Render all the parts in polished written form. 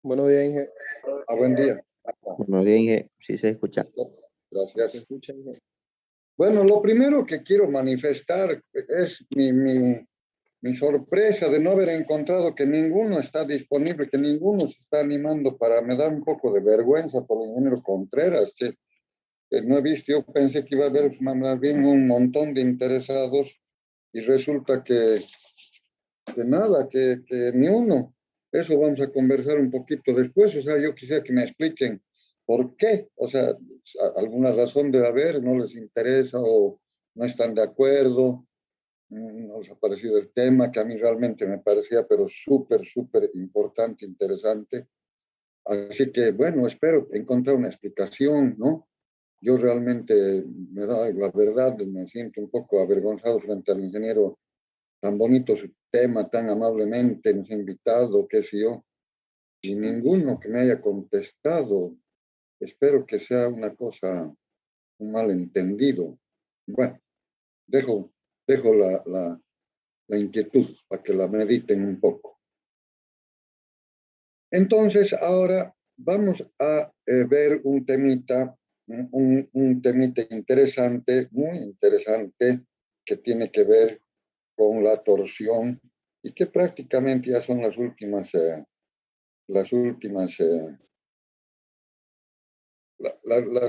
Buenos días, Inge. Buen día. Bueno, bien, sí se escucha. Gracias. ¿Se escucha, Inge? Bueno, lo primero que quiero manifestar es mi sorpresa de no haber encontrado que ninguno está disponible, que ninguno se está animando para... Me da un poco de vergüenza por el ingeniero Contreras, que no he visto. Yo pensé que iba a haber más bien un montón de interesados y resulta que nada, que ni uno. Eso vamos a conversar un poquito después. O sea, yo quisiera que me expliquen por qué. O sea, alguna razón debe haber, no les interesa o no están de acuerdo. No les ha parecido el tema, que a mí realmente me parecía, pero súper importante, interesante. Así que, bueno, espero encontrar una explicación, ¿no? Yo realmente, me da la verdad, me siento un poco avergonzado frente al ingeniero. Tan bonito su tema, tan amablemente nos ha invitado, qué sé yo, y ninguno que me haya contestado. Espero que sea una cosa, un malentendido. Bueno, dejo, dejo la inquietud para que la mediten un poco. Entonces, ahora vamos a ver un temita, un temita interesante, muy interesante, que tiene que ver con la torsión y que prácticamente ya son las últimas las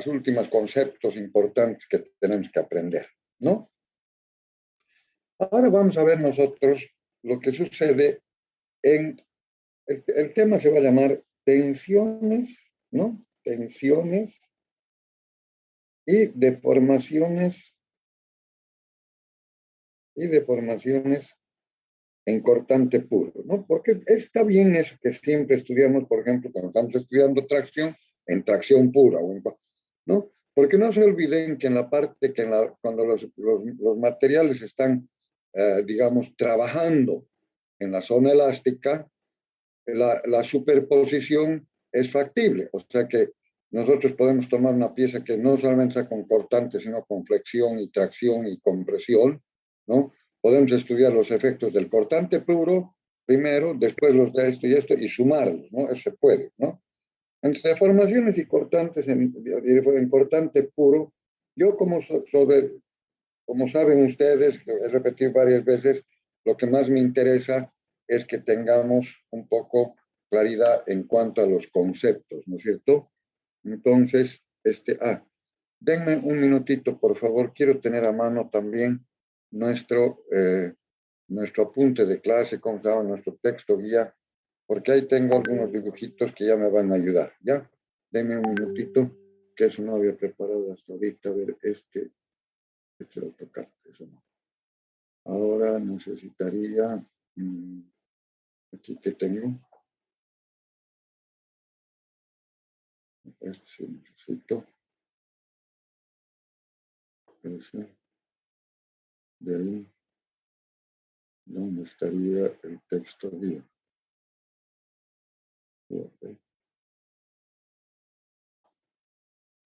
últimas conceptos importantes que tenemos que aprender, ¿no? Ahora vamos a ver nosotros lo que sucede en el tema se va a llamar tensiones, ¿no? Tensiones y deformaciones en cortante puro, ¿no? Porque está bien eso que siempre estudiamos, por ejemplo, cuando estamos estudiando tracción, en tracción pura, ¿no? Porque no se olviden que en la parte, cuando los materiales están, digamos, trabajando en la zona elástica, la superposición es factible. O sea que nosotros podemos tomar una pieza que no solamente sea con cortante, sino con flexión y tracción y compresión, ¿no? Podemos estudiar los efectos del cortante puro primero, después los de esto, y sumarlos, ¿no? Eso se puede, ¿no? Entre deformaciones y cortantes, en cortante puro, yo como saben ustedes, he repetido varias veces, lo que más me interesa es que tengamos un poco claridad en cuanto a los conceptos, ¿no es cierto? Entonces, denme un minutito, por favor. Quiero tener a mano también nuestro apunte de clase, como se llama, nuestro texto guía, porque ahí tengo algunos dibujitos que ya me van a ayudar, ¿ya? Denme un minutito, que eso no había preparado hasta ahorita. A ver, este AutoCAD, eso no. Ahora necesitaría, aquí que tengo, este sí necesito, ese, de ahí, ¿dónde estaría el texto guía? Okay.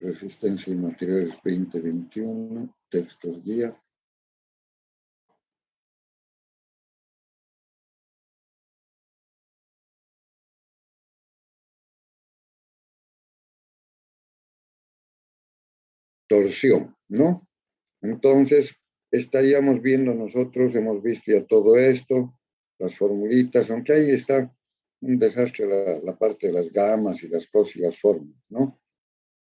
Resistencia y materiales 2021, textos guía. Torsión, ¿no? Entonces, estaríamos viendo nosotros, hemos visto ya todo esto, las formulitas, aunque ahí está un desastre la parte de las gamas y las cosas y las fórmulas, ¿no?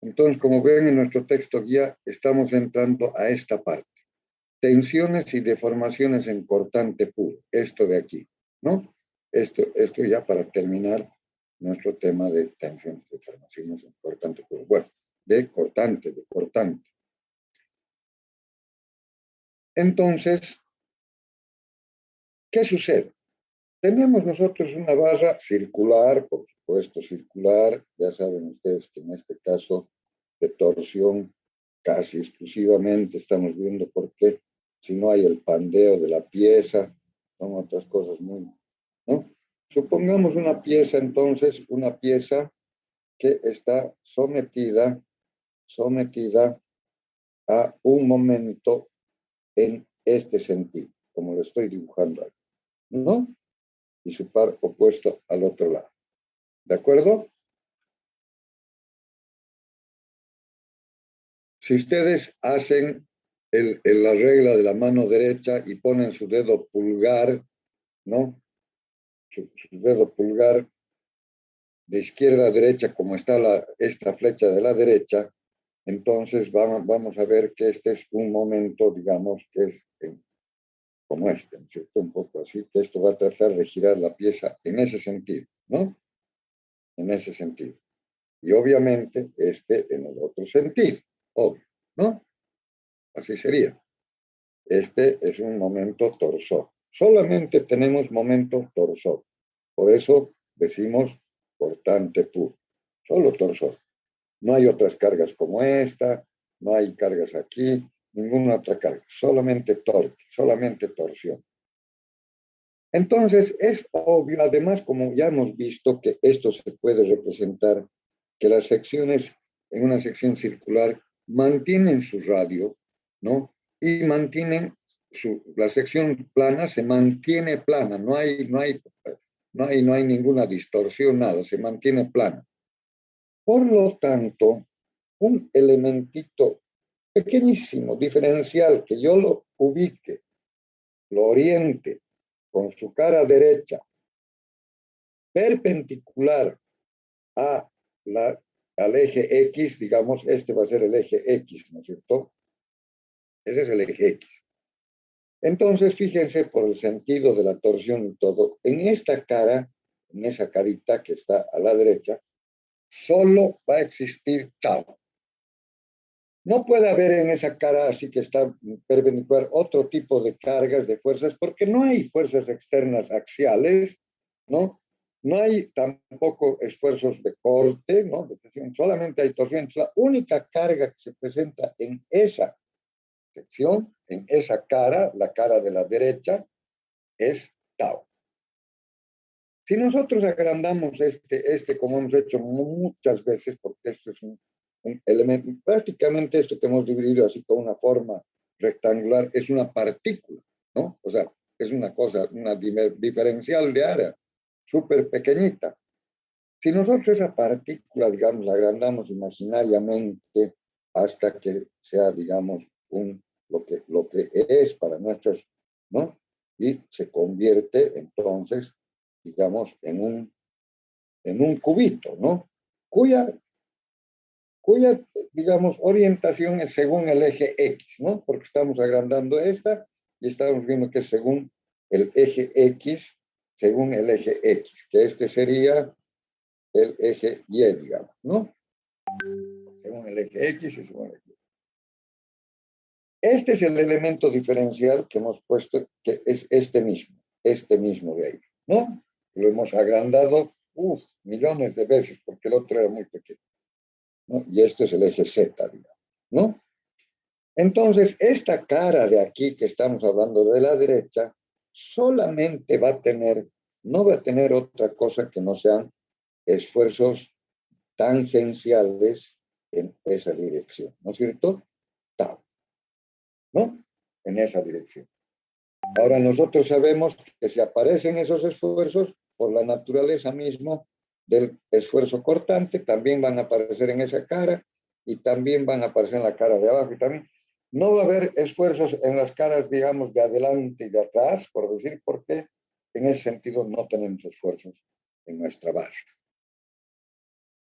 Entonces, como ven en nuestro texto guía, estamos entrando a esta parte. Tensiones y deformaciones en cortante puro, esto de aquí, ¿no? Esto ya para terminar nuestro tema de tensiones y deformaciones en cortante puro. Bueno, de cortante. Entonces, ¿qué sucede? Tenemos nosotros una barra circular, por supuesto circular, ya saben ustedes que en este caso de torsión casi exclusivamente estamos viendo por qué, si no hay el pandeo de la pieza, son otras cosas muy, ¿no? Supongamos una pieza entonces, una pieza que está sometida a un momento en este sentido, como lo estoy dibujando ahí, ¿no? Y su par opuesto al otro lado. ¿De acuerdo? Si ustedes hacen la regla de la mano derecha y ponen su dedo pulgar, ¿no? Su dedo pulgar de izquierda a derecha, como está esta flecha de la derecha, entonces vamos a ver que este es un momento, digamos, que es como este, ¿no es cierto? Un poco así, que esto va a tratar de girar la pieza en ese sentido, ¿no? En ese sentido. Y obviamente este en el otro sentido, obvio, ¿no? Así sería. Este es un momento torsor. Solamente tenemos momento torsor. Por eso decimos cortante puro. Solo torsor. No hay otras cargas como esta, no hay cargas aquí, ninguna otra carga. Solamente torque, solamente torsión. Entonces, es obvio, además, como ya hemos visto, que esto se puede representar, que las secciones en una sección circular mantienen su radio, ¿no? Y mantienen la sección plana se mantiene plana, no hay ninguna distorsión, nada, se mantiene plana. Por lo tanto, un elementito pequeñísimo, diferencial, que yo lo ubique, lo oriente con su cara derecha, perpendicular a al eje X, digamos, este va a ser el eje X, ¿no es cierto? Ese es el eje X. Entonces, fíjense por el sentido de la torsión y todo, en esta cara, en esa carita que está a la derecha, solo va a existir tau. No puede haber en esa cara así que está perpendicular otro tipo de cargas, de fuerzas, porque no hay fuerzas externas axiales, ¿no? No hay tampoco esfuerzos de corte, ¿no? Solamente hay torsión. La única carga que se presenta en esa sección, en esa cara, la cara de la derecha, es tau. Si nosotros agrandamos como hemos hecho muchas veces, porque esto es un elemento, prácticamente esto que hemos dividido así con una forma rectangular es una partícula, ¿no? O sea, es una cosa, una diferencial de área, súper pequeñita. Si nosotros esa partícula, digamos, la agrandamos imaginariamente hasta que sea, digamos, lo que es para nuestros, ¿no? Y se convierte entonces, digamos, en un cubito, ¿no? Cuya, digamos, orientación es según el eje X, ¿no? Porque estamos agrandando esta y estamos viendo que es según el eje X, según el eje X, que este sería el eje Y, digamos, ¿no? Según el eje X y según el eje Y. Este es el elemento diferencial que hemos puesto, que es este mismo de ahí, ¿no? Lo hemos agrandado, millones de veces, porque el otro era muy pequeño, ¿no? Y este es el eje Z, digamos, ¿no? Entonces, esta cara de aquí que estamos hablando de la derecha, solamente no va a tener otra cosa que no sean esfuerzos tangenciales en esa dirección, ¿no es cierto? Tau, ¿no? En esa dirección. Ahora nosotros sabemos que si aparecen esos esfuerzos, por la naturaleza mismo del esfuerzo cortante, también van a aparecer en esa cara y también van a aparecer en la cara de abajo y también. No va a haber esfuerzos en las caras, digamos, de adelante y de atrás, por decir, porque en ese sentido no tenemos esfuerzos en nuestra barra.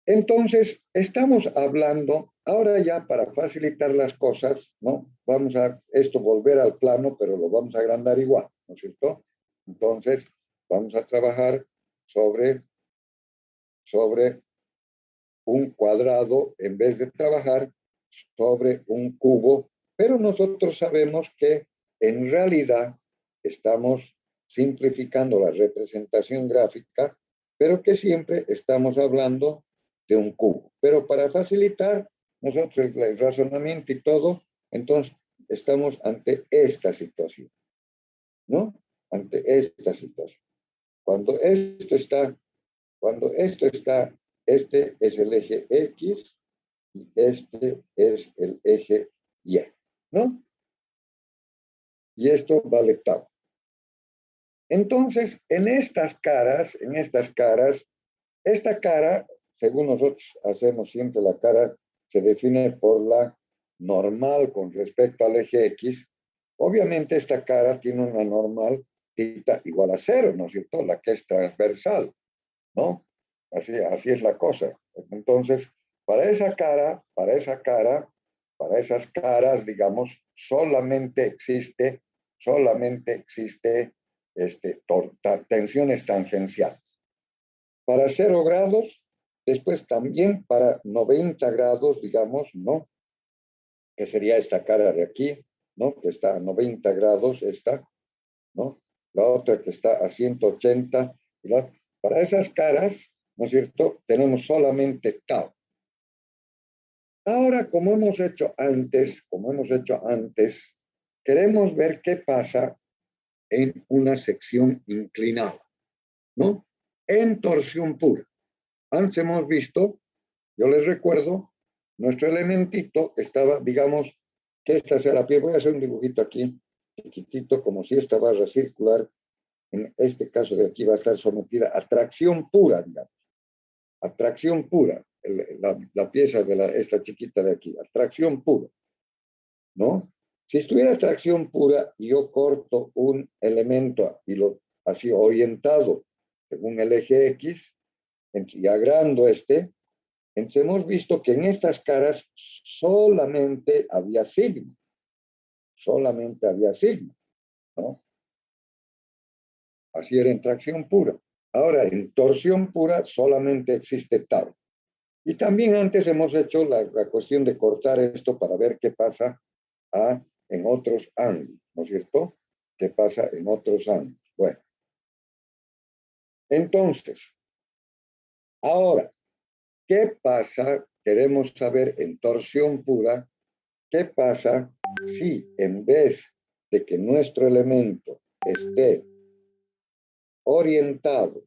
Entonces, estamos hablando, ahora ya para facilitar las cosas, ¿no? Vamos a volver al plano, pero lo vamos a agrandar igual, ¿no es cierto? Entonces, vamos a trabajar sobre un cuadrado en vez de trabajar sobre un cubo, pero nosotros sabemos que en realidad estamos simplificando la representación gráfica, pero que siempre estamos hablando de un cubo. Pero para facilitar nosotros el razonamiento y todo, entonces estamos ante esta situación, ¿no? Ante esta situación. Cuando esto está, este es el eje X y este es el eje Y, ¿no? Y esto vale tau. Entonces, en estas caras, Esta cara, según nosotros hacemos siempre, la cara se define por la normal con respecto al eje X. Obviamente esta cara tiene una normal θ igual a 0, ¿no es cierto? La que es transversal, ¿no? Así es la cosa. Entonces, para esas caras, digamos, solamente existe tensiones tangenciales. Para 0 grados, después también para 90 grados, digamos, ¿no? Que sería esta cara de aquí, ¿no? Que está a 90 grados, esta, ¿no? La otra que está a 180. Para esas caras, ¿no es cierto? Tenemos solamente tau. Ahora, como hemos hecho antes, queremos ver qué pasa en una sección inclinada, ¿no? En torsión pura. Antes hemos visto, yo les recuerdo, nuestro elementito estaba, digamos, que esta sea la piel. Voy a hacer un dibujito aquí, chiquitito, como si esta barra circular, en este caso de aquí, va a estar sometida a tracción pura, digamos. Atracción pura, la pieza de esta chiquita de aquí, atracción pura, ¿no? Si estuviera atracción pura y yo corto un elemento y lo así orientado según el eje X, y agrando entonces hemos visto que en estas caras solamente había sigma, ¿no? Así era en tracción pura. Ahora, en torsión pura solamente existe tau. Y también antes hemos hecho la cuestión de cortar esto para ver qué pasa en otros ángulos, ¿no es cierto? ¿Qué pasa en otros ángulos? Bueno, entonces, ahora, ¿qué pasa? Queremos saber en torsión pura, ¿qué pasa si en vez de que nuestro elemento esté orientado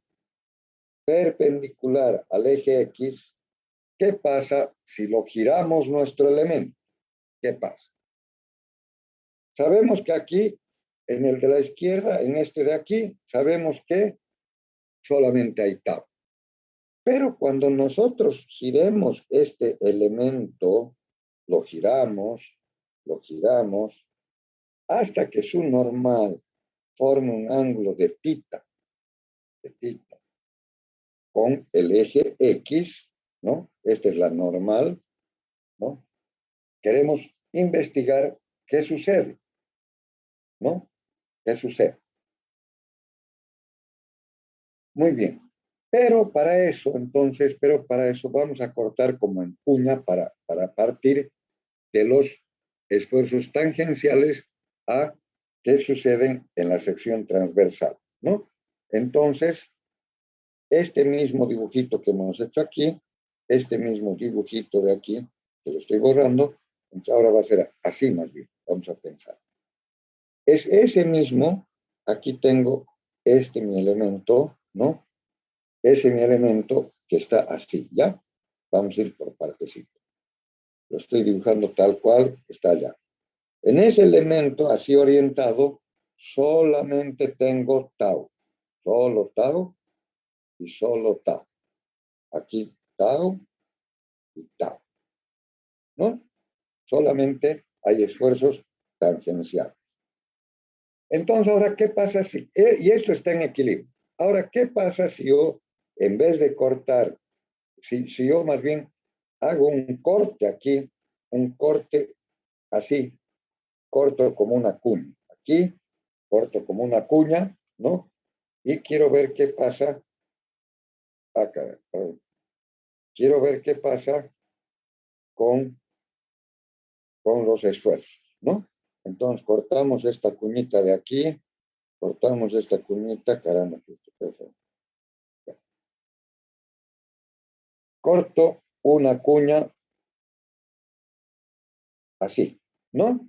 perpendicular al eje X, ¿qué pasa si lo giramos nuestro elemento? ¿Qué pasa? Sabemos que aquí, en el de la izquierda, en este de aquí, sabemos que solamente hay tau. Pero cuando nosotros giremos este elemento, lo giramos, hasta que su normal forme un ángulo de θ, con el eje X, ¿no? Esta es la normal, ¿no? Queremos investigar qué sucede, ¿no? ¿Qué sucede? Muy bien. Pero para eso vamos a cortar como en cuña para partir de los esfuerzos tangenciales a que suceden en la sección transversal, ¿no? Entonces, este mismo dibujito que hemos hecho aquí, este mismo dibujito de aquí, que lo estoy borrando, entonces ahora va a ser así más bien, vamos a pensar. Es ese mismo, aquí tengo mi elemento, ¿no? Ese mi elemento que está así, ¿ya? Vamos a ir por partecitas. Lo estoy dibujando tal cual está allá. En ese elemento así orientado, solamente tengo tau. Solo tau y solo tau. Aquí tau y tau. ¿No? Solamente hay esfuerzos tangenciales. Entonces, ahora, ¿qué pasa si... y esto está en equilibrio. Ahora, ¿qué pasa si yo, en vez de cortar, si yo más bien hago un corte aquí, un corte así, corto como una cuña. Aquí, corto como una cuña, ¿no? Y quiero ver qué pasa acá. Quiero ver qué pasa con los esfuerzos, ¿no? Entonces, cortamos esta cuñita de aquí, cortamos esta cuñita, caramba. Corto una cuña así, ¿no?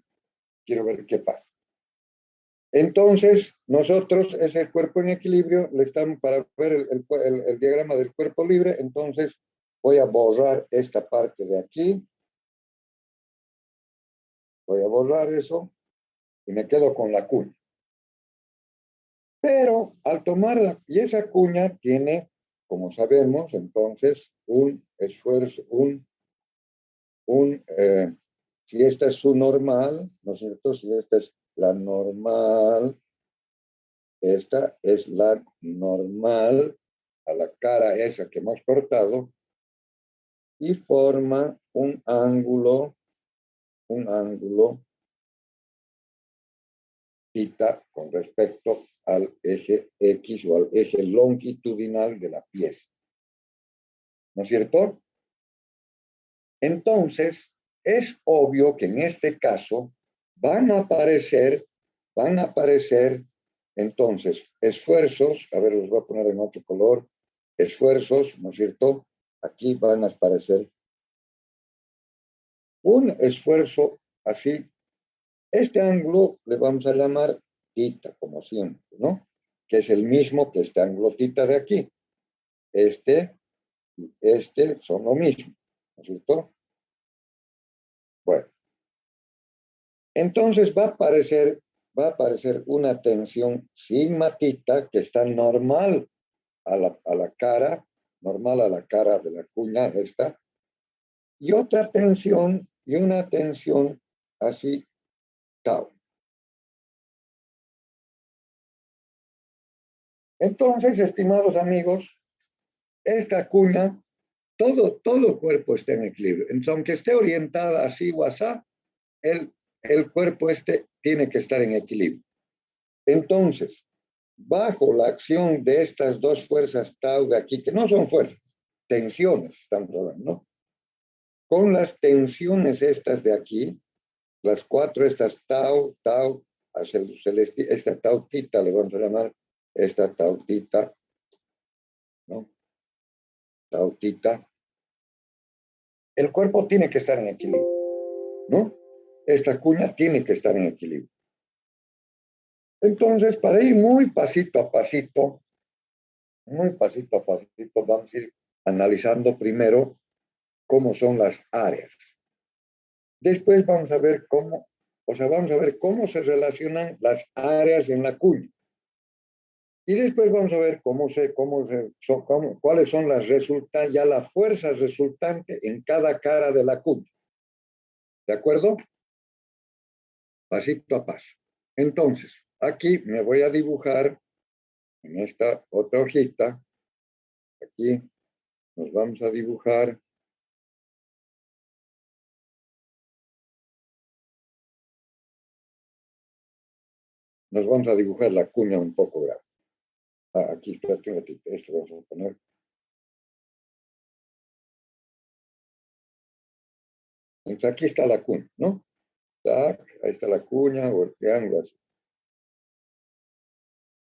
Quiero ver qué pasa. Entonces, nosotros es el cuerpo en equilibrio, le estamos para ver el diagrama del cuerpo libre, entonces voy a borrar esta parte de aquí. Voy a borrar eso y me quedo con la cuña. Pero al tomarla, y esa cuña tiene como sabemos, entonces, un esfuerzo, si esta es su normal, ¿no es cierto? Si esta es la normal, esta es la normal a la cara esa que hemos cortado y forma un ángulo θ con respecto al eje X o al eje longitudinal de la pieza. ¿No es cierto? Entonces, es obvio que en este caso van a aparecer, entonces, esfuerzos, a ver, los voy a poner en otro color, esfuerzos, ¿no es cierto? Aquí van a aparecer un esfuerzo así. Este ángulo le vamos a llamar θ, como siempre, ¿no? Que es el mismo que este ángulo θ de aquí. Este y este son lo mismo, ¿no es cierto? Bueno, entonces va a aparecer una tensión sigma θ que está normal a la cara, normal a la cara de la cuña esta, y otra tensión, y una tensión así, tau. Entonces, estimados amigos, esta cuña, todo cuerpo está en equilibrio. Entonces, aunque esté orientada así o así, el cuerpo tiene que estar en equilibrio. Entonces, bajo la acción de estas dos fuerzas tau de aquí, que no son fuerzas, tensiones, estamos hablando, ¿no? Con las tensiones estas de aquí, las cuatro, estas tau, esta tau θ, le vamos a llamar esta tau θ, ¿no? Tau θ. El cuerpo tiene que estar en equilibrio, ¿no? Esta cuña tiene que estar en equilibrio. Entonces, para ir muy pasito a pasito, vamos a ir analizando primero cómo son las áreas. Después vamos a ver cómo se relacionan las áreas en la cuña. Y después vamos a ver cuáles son las la fuerza resultante en cada cara de la cuña. ¿De acuerdo? Pasito a paso. Entonces, aquí me voy a dibujar en esta otra hojita. Aquí nos vamos a dibujar la cuña un poco grande. Aquí, espérate un ratito, esto vamos a poner. Entonces, aquí está la cuña, ¿no? Ahí está la cuña o el triángulo así.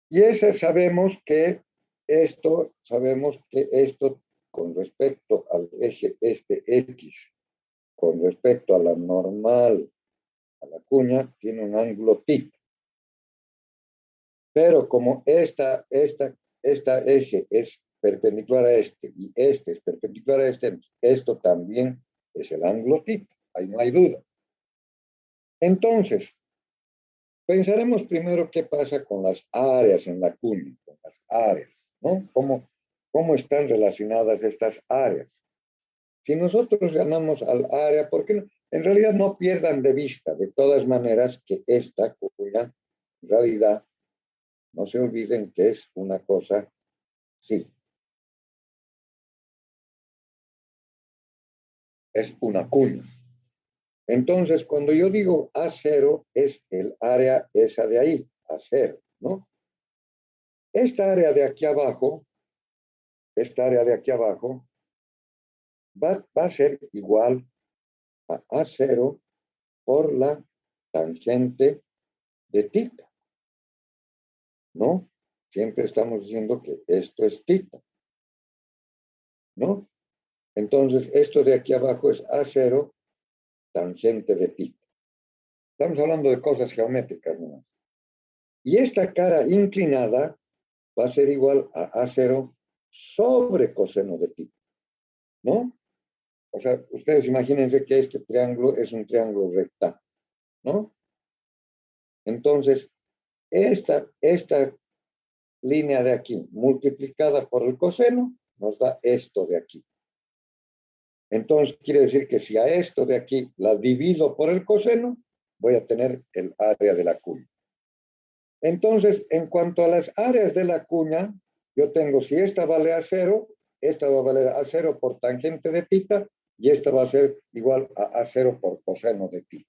Y sabemos que esto con respecto al eje X, con respecto a la normal, a la cuña, tiene un ángulo θ. Pero como esta eje es perpendicular a este y este es perpendicular a este, esto también es el ángulo θ. Ahí no hay duda. Entonces, pensaremos primero qué pasa con las áreas en la cuña, con las áreas, ¿no? ¿Cómo están relacionadas estas áreas? Si nosotros llamamos al área, ¿por qué no? En realidad no pierdan de vista, de todas maneras, que esta cuña, en realidad, no se olviden que es una cosa, sí, es una cuña. Entonces, cuando yo digo A0, es el área esa de ahí, A0, ¿no? Esta área de aquí abajo, va a ser igual a A0 por la tangente de θ, ¿no? Siempre estamos diciendo que esto es θ, ¿no? Entonces, esto de aquí abajo es A0 tangente de θ. Estamos hablando de cosas geométricas, ¿no? Y esta cara inclinada va a ser igual a A0 sobre coseno de θ, ¿no? O sea, ustedes imagínense que este triángulo es un triángulo rectángulo, ¿no? Entonces, esta línea de aquí multiplicada por el coseno nos da esto de aquí. Entonces, quiere decir que si a esto de aquí la divido por el coseno, voy a tener el área de la cuña. Entonces, en cuanto a las áreas de la cuña, yo tengo, si esta vale a 0, esta va a valer a 0 por tangente de θ, y esta va a ser igual a 0 por coseno de θ.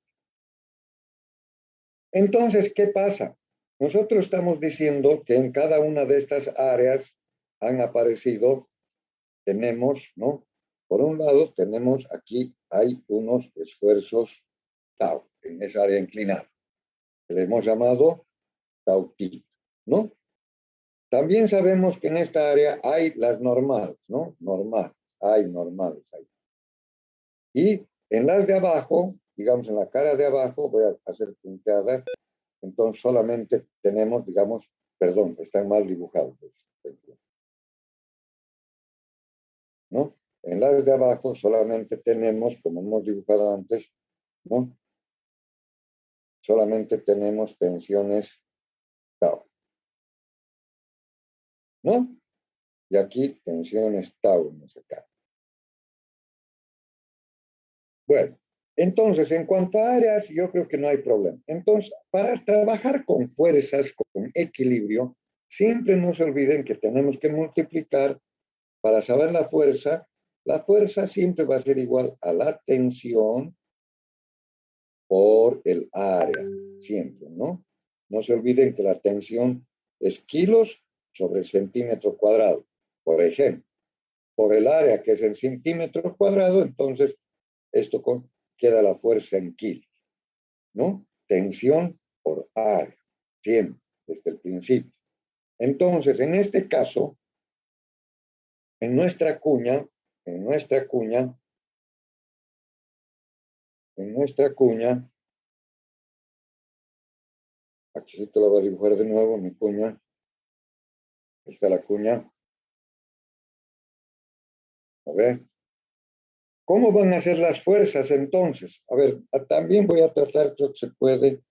Entonces, ¿qué pasa? Nosotros estamos diciendo que en cada una de estas áreas han aparecido, tenemos, ¿no? Por un lado, tenemos aquí, hay unos esfuerzos tau, en esa área inclinada, que le hemos llamado tau θ, ¿no? También sabemos que en esta área hay las normales, ¿no? Normales, hay normales ahí. Y en las de abajo, digamos en la cara de abajo, voy a hacer punteadas, entonces solamente tenemos, digamos, perdón, están mal dibujados, ¿no? En las de abajo solamente tenemos, como hemos dibujado antes, ¿no? Solamente tenemos tensiones tau, ¿no? Y aquí tensiones tau en ese caso. Bueno, entonces, en cuanto a áreas, yo creo que no hay problema. Entonces, para trabajar con fuerzas, con equilibrio, siempre no se olviden que tenemos que multiplicar para saber la fuerza siempre va a ser igual a la tensión por el área, siempre, ¿no? No se olviden que la tensión es kilos sobre centímetro cuadrado, por ejemplo. Por el área que es en centímetros cuadrados, entonces esto queda la fuerza en kilos, ¿no? Tensión por área, siempre, desde el principio. Entonces, en este caso, en nuestra cuña, aquí te lo voy a dibujar de nuevo, mi cuña, está la cuña, a ver, ¿cómo van a ser las fuerzas entonces? A ver, también voy a tratar, creo que se puede,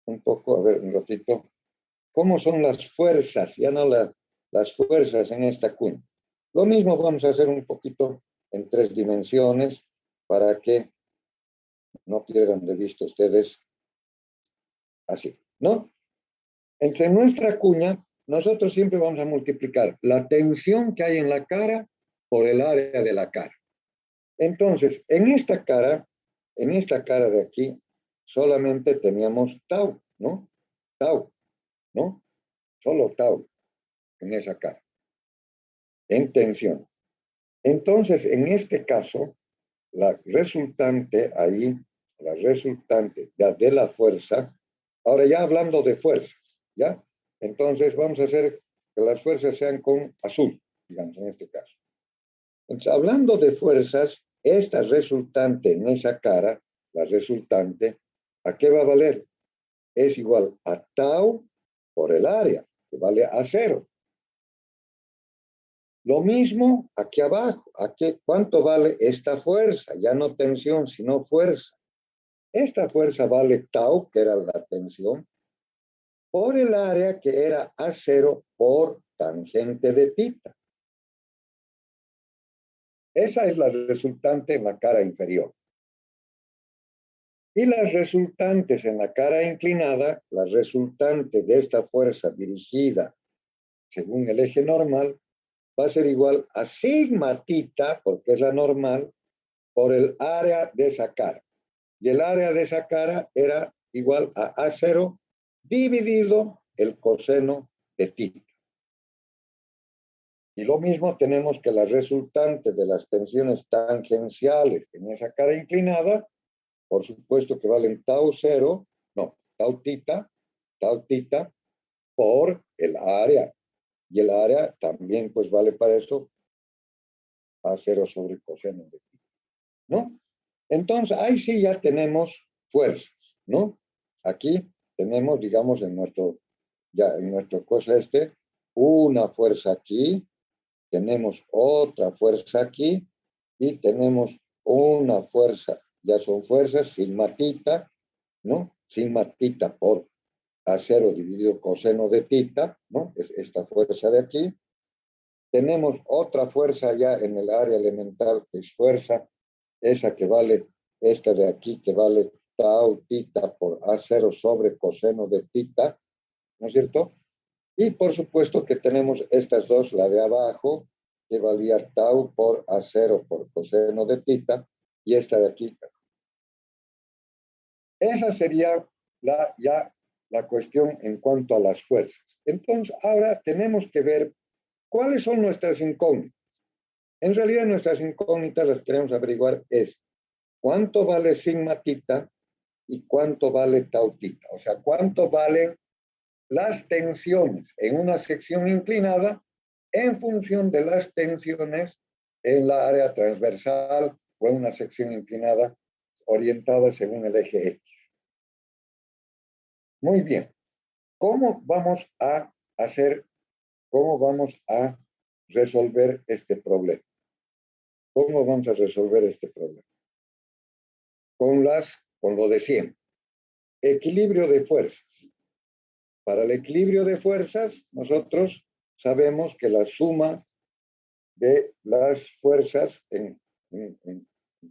un poco, a ver, un ratito, ¿cómo son las fuerzas? Ya no las fuerzas en esta cuña. Lo mismo vamos a hacer un poquito en 3 dimensiones para que no pierdan de vista ustedes así, ¿no? Entre nuestra cuña, nosotros siempre vamos a multiplicar la tensión que hay en la cara por el área de la cara. Entonces, en esta cara de aquí, solamente teníamos tau, ¿no? Tau, ¿no? Solo tau en esa cara, en tensión. Entonces, en este caso, la resultante ahí, la resultante ya de la fuerza, ahora ya hablando de fuerzas, ¿ya? Entonces vamos a hacer que las fuerzas sean con azul, digamos, en este caso. Entonces, hablando de fuerzas, esta resultante en esa cara, la resultante, ¿a qué va a valer? Es igual a tau por el área, que vale a 0. Lo mismo aquí abajo. ¿Cuánto vale esta fuerza? Ya no tensión, sino fuerza. Esta fuerza vale tau, que era la tensión, por el área que era A0 por tangente de θ. Esa es la resultante en la cara inferior. Y las resultantes en la cara inclinada, la resultante de esta fuerza dirigida según el eje normal, va a ser igual a sigma θ, porque es la normal, por el área de esa cara. Y el área de esa cara era igual a A0 dividido el coseno de θ. Y lo mismo tenemos que la resultante de las tensiones tangenciales en esa cara inclinada, por supuesto que valen tau 0, no, tau θ por el área. Y el área también pues vale para eso A0 sobre coseno de θ, ¿no? Entonces, ahí sí ya tenemos fuerzas, ¿no? Aquí tenemos, digamos, en nuestro cosa una fuerza aquí, tenemos otra fuerza aquí, y tenemos una fuerza, ya son fuerzas, sigma θ, ¿no? Sigma θ por A0 dividido coseno de θ, ¿no? Es esta fuerza de aquí. tenemos otra fuerza ya en el área elemental, que es fuerza, esa que vale, esta de aquí, que vale tau tita por A0 sobre coseno de tita, ¿no es cierto? Y por supuesto que tenemos estas dos, la de abajo, que valía tau por A0 por coseno de tita, y esta de aquí. Esa sería ya la cuestión en cuanto a las fuerzas. Entonces, ahora tenemos que ver cuáles son nuestras incógnitas. En realidad, nuestras incógnitas las queremos averiguar es cuánto vale sigma tita y cuánto vale tau tita. O sea, cuánto valen las tensiones en una sección inclinada en función de las tensiones en la área transversal o en una sección inclinada orientada según el eje X. Muy bien. ¿Cómo vamos a resolver este problema? ¿Cómo vamos a resolver este problema? Con lo de siempre. Equilibrio de fuerzas. Para el equilibrio de fuerzas, nosotros sabemos que la suma de las fuerzas en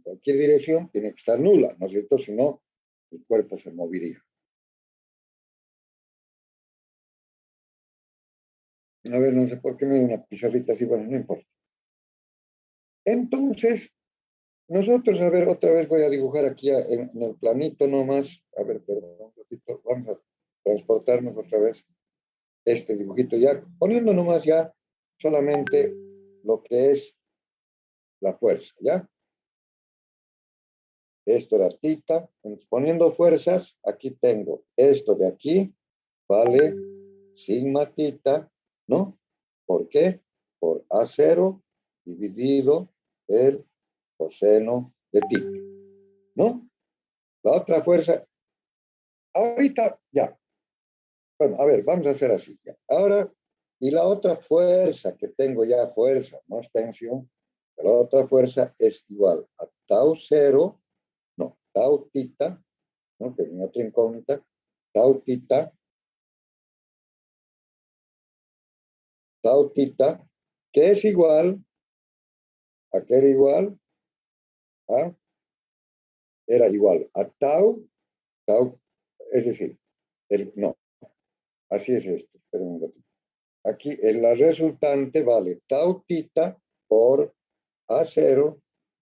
cualquier dirección tiene que estar nula, ¿no es cierto? Si no, el cuerpo se movería. A ver, no sé por qué me dio una pizarrita así, bueno, no importa. Entonces, nosotros, a ver, otra vez voy a dibujar aquí en el planito nomás. A ver, perdón, un ratito, vamos a transportarnos otra vez este dibujito ya, poniendo nomás ya solamente lo que es la fuerza, ¿ya? Esto era tita, poniendo fuerzas, aquí tengo esto de aquí, vale sigma tita, ¿no? ¿Por qué? Por A0 dividido el coseno de tita, ¿no? La otra fuerza, ahorita ya. Bueno, a ver, vamos a hacer así ya. Ahora, y la otra fuerza que tengo ya, fuerza más tensión, la otra fuerza es igual a tau 0, no, tau tita, ¿no? Que es mi otra incógnita, tau tita, que es igual, ¿a qué era igual? ¿Ah? Era igual a tau, es decir, no, así es esto, esperen un ratito. Aquí en la resultante vale tau tita por A0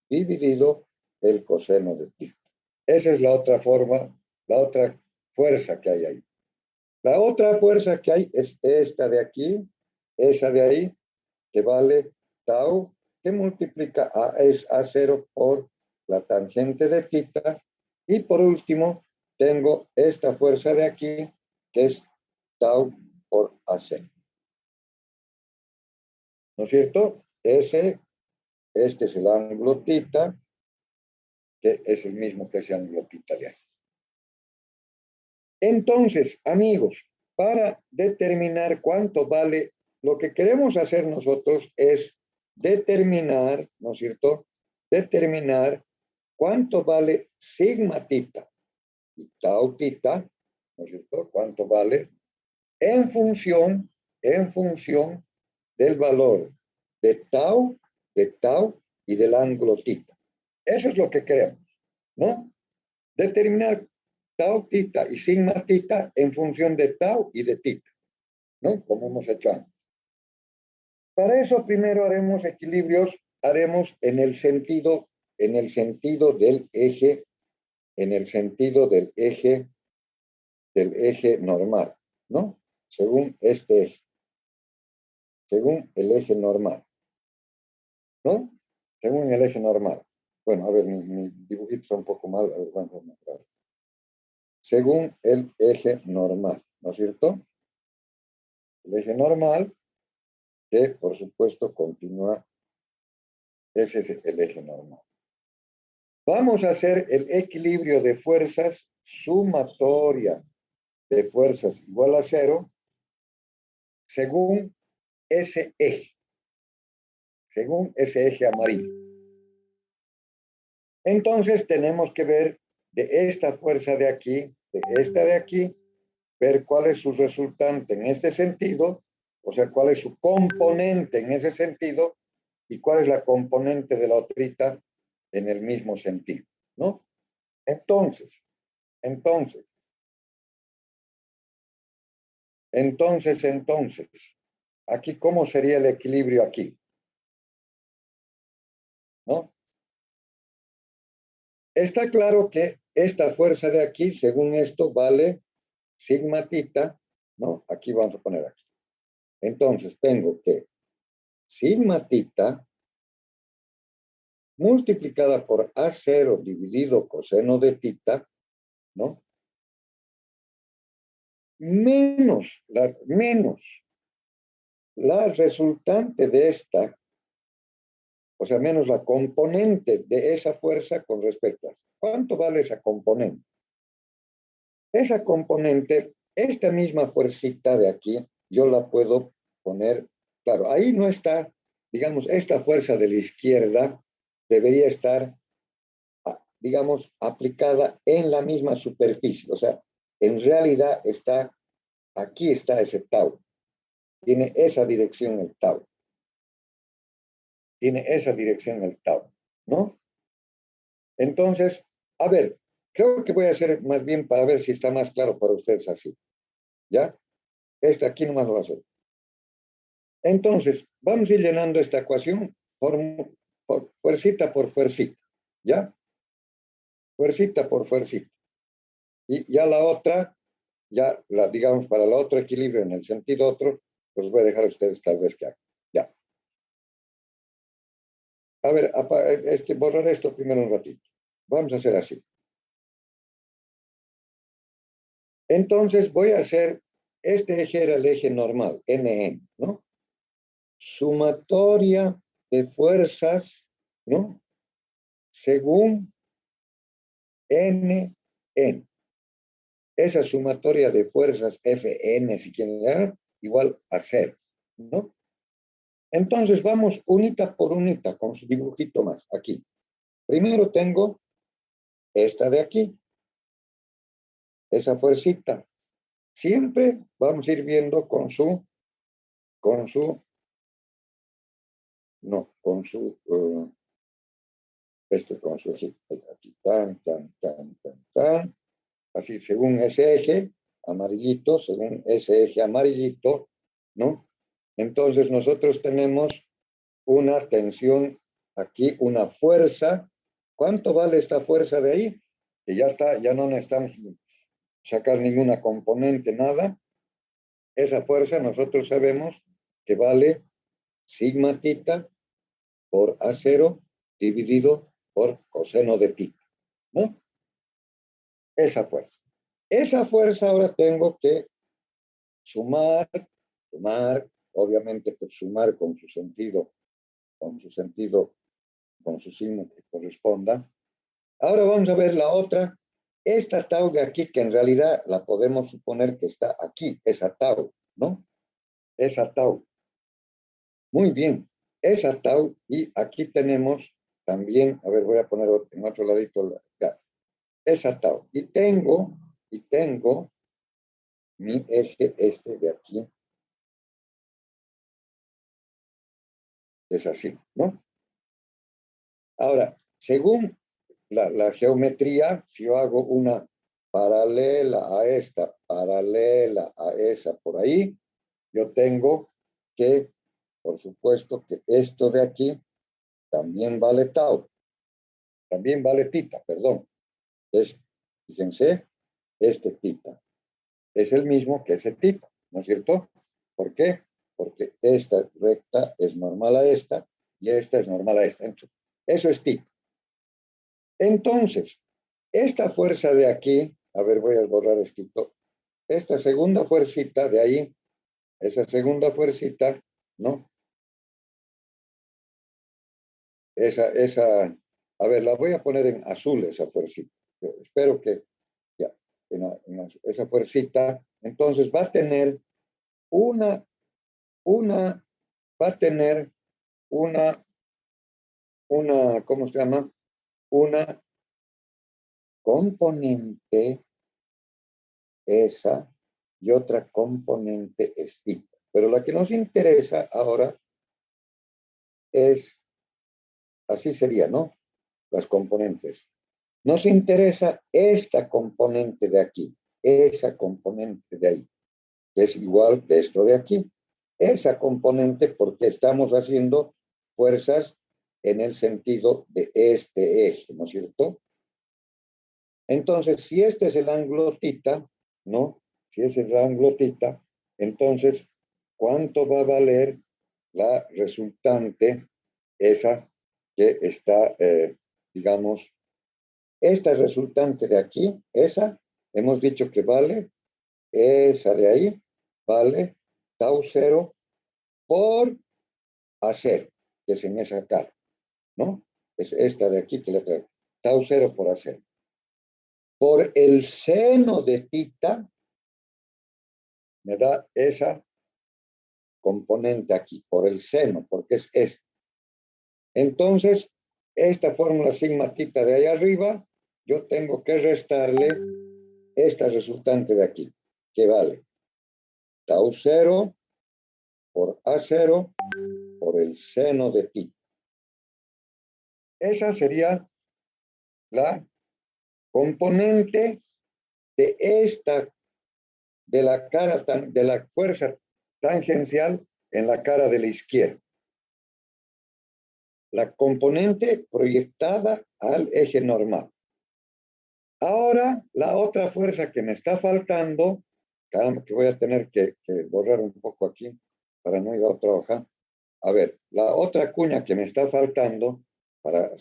dividido el coseno de tita. Esa es la otra forma, la otra fuerza que hay ahí. La otra fuerza que hay es esta de aquí, esa de ahí, que vale tau, que multiplica es A0 por la tangente de tita. Y por último, tengo esta fuerza de aquí, que es tau por AC. ¿No es cierto? Este es el ángulo tita, que es el mismo que ese ángulo tita de ahí. Entonces, amigos, para determinar cuánto vale, lo que queremos hacer nosotros es determinar, ¿no es cierto? Determinar cuánto vale sigma tita y tau tita, ¿no es cierto? Cuánto vale en función del valor de tau y del ángulo tita. Eso es lo que queremos, ¿no? Determinar tau tita y sigma tita en función de tau y de tita, ¿no? Como hemos hecho antes. Para eso primero haremos equilibrios, haremos en el sentido del eje, del eje normal, ¿no? Según este eje, según el eje normal, ¿no? Según el eje normal. Bueno, a ver, mi dibujito está un poco mal, a ver, vamos a mostrar. Según el eje normal, ¿no es cierto? El eje normal, que por supuesto continúa, ese es el eje normal. Vamos a hacer el equilibrio de fuerzas, sumatoria de fuerzas igual a 0, según ese eje amarillo. Entonces tenemos que ver de esta fuerza de aquí, de esta de aquí, ver cuál es su resultante en este sentido O sea, cuál es su componente en ese sentido y cuál es la componente de la otrita en el mismo sentido, ¿no? Entonces, entonces, aquí, ¿cómo sería el equilibrio aquí? ¿No? Está claro que esta fuerza de aquí, según esto, vale sigma tita, ¿no? Aquí vamos a poner aquí. Entonces, tengo que sigma tita multiplicada por A0 dividido coseno de tita, ¿no? Menos la resultante de esta, o sea, menos la componente de esa fuerza con respecto a ¿cuánto vale esa componente? Esa componente, esta misma fuercita de aquí, yo la puedo poner, claro, ahí no está, digamos, esta fuerza de la izquierda debería estar, digamos, aplicada en la misma superficie, o sea, en realidad está, aquí está ese tau, tiene esa dirección el tau, tiene esa dirección el tau, ¿no? Entonces, a ver, creo que voy a hacer más bien para ver si está más claro para ustedes así, ¿ya? Aquí nomás lo va a hacer. Entonces, vamos a ir llenando esta ecuación fuercita por fuercita, ¿ya? Fuercita por fuercita. Y ya la otra, ya la, digamos, para el otro equilibrio en el sentido otro, pues voy a dejar a ustedes tal vez que hagan. Ya. A ver, borrar esto primero un ratito. Vamos a hacer así. Entonces voy a hacer, este eje era el eje normal, NN, ¿no? Sumatoria de fuerzas, ¿no? Según NN. Esa sumatoria de fuerzas Fn, si quieren ver, igual a 0, ¿no? Entonces vamos unita por unita con su dibujito más, aquí. Primero tengo esta de aquí, esa fuercita. Siempre vamos a ir viendo no, con su, con su, aquí, tan, así, según ese eje amarillito, según ese eje amarillito, ¿no? Entonces nosotros tenemos una tensión aquí, una fuerza. ¿Cuánto vale esta fuerza de ahí? Que ya está, ya no necesitamos sacar ninguna componente, nada. Esa fuerza nosotros sabemos que vale sigma tita por A0 dividido por coseno de tita, ¿no? Esa fuerza. Esa fuerza ahora tengo que sumar, obviamente pues sumar con su sentido, con su signo que corresponda. Ahora vamos a ver la otra. Esta tau de aquí, que en realidad la podemos suponer que está aquí, esa tau, ¿no? Esa tau. Muy bien. Esa tau, y aquí tenemos también, a ver, voy a poner en otro ladito, esa tau. Y tengo mi eje este de aquí. Es así, ¿no? Ahora, según la geometría, si yo hago una paralela a esta, paralela a esa por ahí, yo tengo que, por supuesto, que esto de aquí también vale tau, también vale tita, perdón. Fíjense, este tita es el mismo que ese tita, ¿no es cierto? ¿Por qué? Porque esta recta es normal a esta y esta es normal a esta. Eso es tita. Entonces, esta fuerza de aquí, a ver, voy a borrar esto, esta segunda fuercita de ahí, esa segunda fuercita, ¿no? A ver, la voy a poner en azul esa fuercita. Yo espero que, ya, esa fuercita, entonces va a tener una, va a tener ¿cómo se llama? Una componente esa y otra componente es tita. Pero la que nos interesa ahora es, así sería, ¿no? Las componentes. Nos interesa esta componente de aquí, esa componente de ahí, que es igual que esto de aquí. Esa componente porque estamos haciendo fuerzas en el sentido de este eje, ¿no es cierto? Entonces, si este es el ángulo θ, ¿no? Si ese es el ángulo θ, entonces, ¿cuánto va a valer la resultante, esa que está, digamos, esta resultante de aquí, esa, hemos dicho que vale, esa de ahí, vale tau 0 por A0, que es en esa cara, ¿no? Es esta de aquí que le traigo, tau 0 por A0. Por el seno de θ, me da esa componente aquí, por el seno, porque es esta. Entonces, esta fórmula sigma θ de ahí arriba, yo tengo que restarle esta resultante de aquí, que vale tau 0 por A0 por el seno de θ. Esa sería la componente de esta, de la cara, de la fuerza tangencial en la cara de la izquierda. La componente proyectada al eje normal. Ahora, la otra fuerza que me está faltando, que voy a tener que borrar un poco aquí para no ir a otra hoja. A ver, la otra cuña que me está faltando para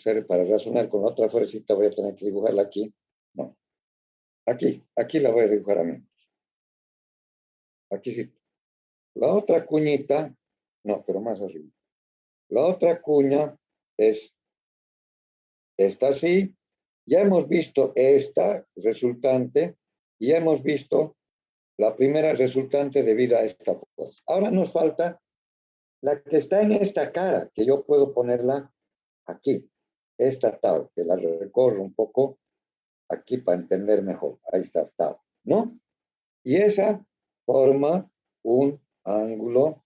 razonar con otra fuercita, voy a tener que dibujarla aquí. No, aquí la voy a dibujar a mí. Aquí sí. La otra cuñita, no, pero más arriba. La otra cuña es esta así. Ya hemos visto esta resultante y ya hemos visto la primera resultante debido a esta fuerza. Ahora nos falta la que está en esta cara, que yo puedo ponerla aquí. Esta tau, que la recorro un poco aquí para entender mejor. Ahí está tau, ¿no? Y esa forma un ángulo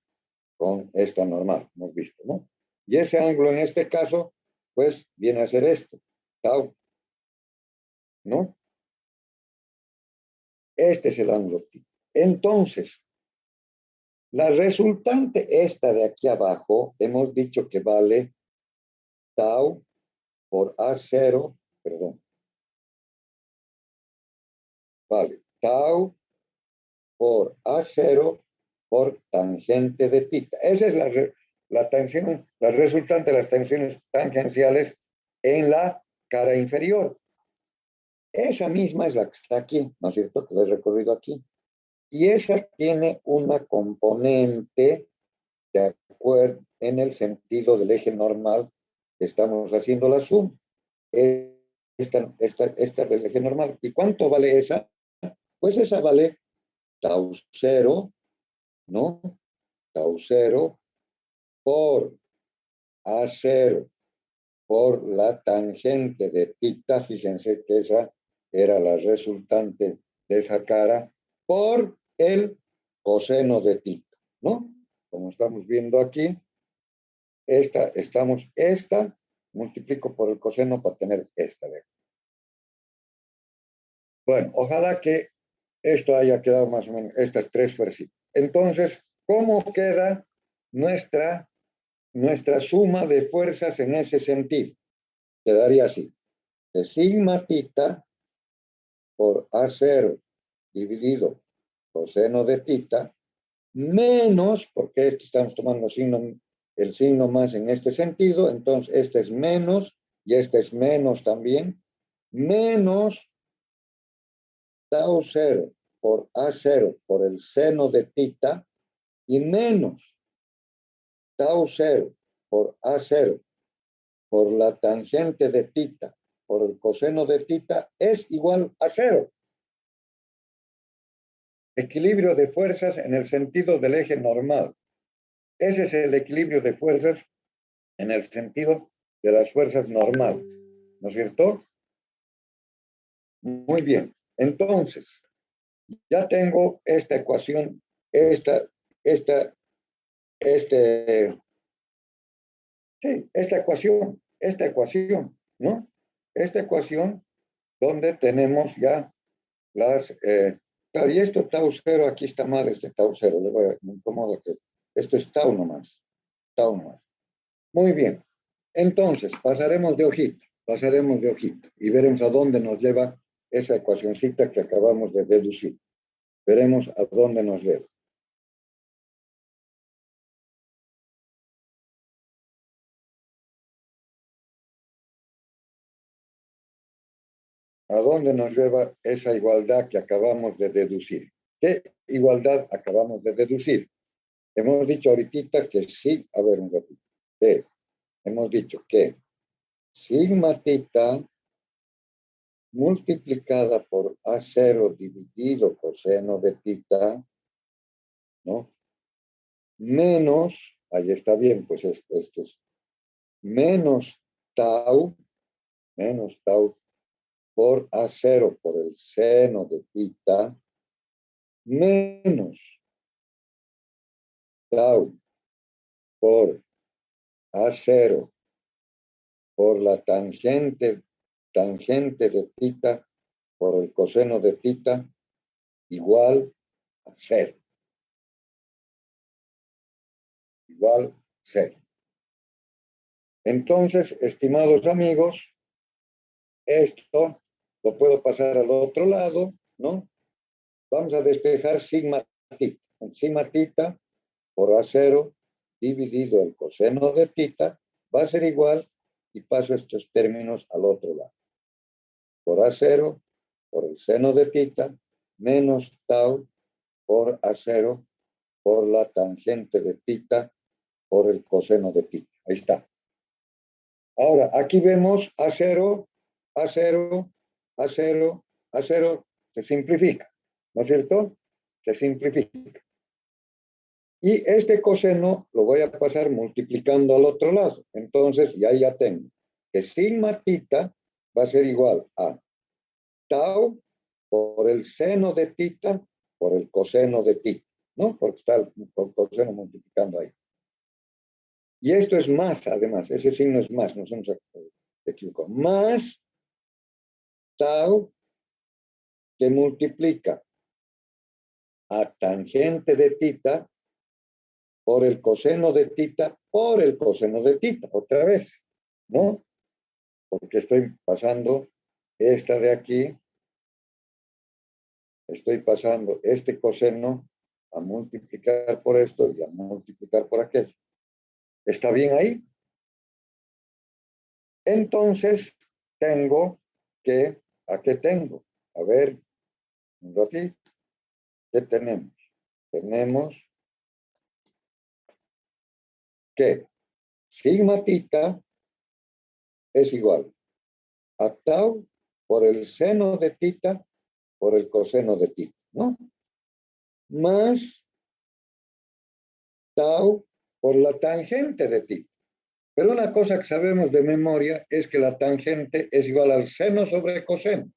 con esta normal, hemos visto, ¿no? Y ese ángulo en este caso, pues viene a ser este, tau, ¿no? Este es el ángulo θ. Entonces, la resultante esta de aquí abajo, hemos dicho que vale tau por A0, perdón, vale tau por A0 por tangente de θ. Esa es la tensión, la resultante de las tensiones tangenciales en la cara inferior. Esa misma es la que está aquí, ¿no es cierto? Que lo he recorrido aquí. Y esa tiene una componente de acuerdo en el sentido del eje normal que estamos haciendo la suma. Esta del eje normal. ¿Y cuánto vale esa? Pues esa vale tau 0, ¿no? Tau 0 por A0 por la tangente de θ. Fíjense que esa era la resultante de esa cara por el coseno de θ, ¿no? Como estamos viendo aquí, esta multiplico por el coseno para tener esta de aquí. Bueno, ojalá que esto haya quedado más o menos, estas tres fuerzas. Entonces, ¿cómo queda nuestra suma de fuerzas en ese sentido? Quedaría así. De sigma θ por A0 dividido coseno de θ menos, porque estamos tomando el signo más en este sentido, entonces este es menos y este es menos también, menos tau 0 por A0 por el seno de θ y menos tau 0 por A0 por la tangente de θ por el coseno de θ es igual a 0. Equilibrio de fuerzas en el sentido del eje normal. Ese es el equilibrio de fuerzas en el sentido de las fuerzas normales, ¿no es cierto? Muy bien. Entonces, ya tengo esta ecuación, esta esta, este, sí, esta ecuación, ¿no? Esta ecuación donde tenemos ya las, claro, y esto tau cero, aquí está mal este tau cero, le voy a, me incomodo que esto es tau nomás, tau nomás. Muy bien, entonces pasaremos de hojita y veremos a dónde nos lleva esa ecuacioncita que acabamos de deducir. Veremos a dónde nos lleva. ¿A dónde nos lleva esa igualdad que acabamos de deducir? ¿Qué igualdad acabamos de deducir? Hemos dicho ahorita que sí, a ver un ratito, que hemos dicho que sigma tita multiplicada por A0 dividido coseno de tita, ¿no? Menos, ahí está bien, pues esto es menos tau por A0 por el seno de tita, menos tau por A0 por la tangente de tita por el coseno de tita igual a 0. Igual a 0. Entonces, estimados amigos, esto lo puedo pasar al otro lado, ¿no? Vamos a despejar sigma tita. Sigma tita por A0 dividido el coseno de tita va a ser igual, y paso estos términos al otro lado. Por A0 por el seno de tita menos tau por A0 por la tangente de tita por el coseno de tita. Ahí está. Ahora, aquí vemos A0, A0, A0, A0, se simplifica, ¿no es cierto? Se simplifica. Y este coseno lo voy a pasar multiplicando al otro lado. Entonces, ya tengo que sigma tita va a ser igual a tau por el seno de tita por el coseno de tita, ¿no? Porque está el coseno multiplicando ahí. Y esto es más, además, ese signo es más, nos hemos equivocado. Más tau que multiplica a tangente de tita por el coseno de tita por el coseno de tita, otra vez, ¿no? Porque estoy pasando esta de aquí, estoy pasando este coseno a multiplicar por esto y a multiplicar por aquello. ¿Está bien ahí? Entonces, tengo que, ¿a qué tengo? A ver, un ratito, ¿qué tenemos? Tenemos que sigma tita es igual a tau por el seno de tita por el coseno de tita, ¿no? Más tau por la tangente de tita. Pero una cosa que sabemos de memoria es que la tangente es igual al seno sobre coseno.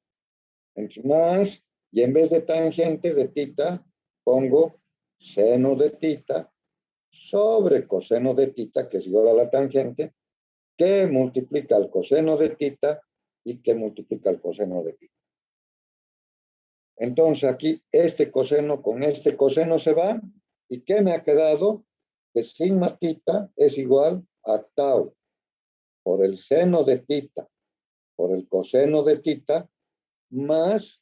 Entonces, más, y en vez de tangente de tita, pongo seno de tita sobre coseno de tita, que es igual a la tangente, que multiplica el coseno de tita y que multiplica el coseno de tita. Entonces aquí este coseno con este coseno se va. ¿Y qué me ha quedado? Que sigma tita es igual a tau por el seno de tita por el coseno de tita más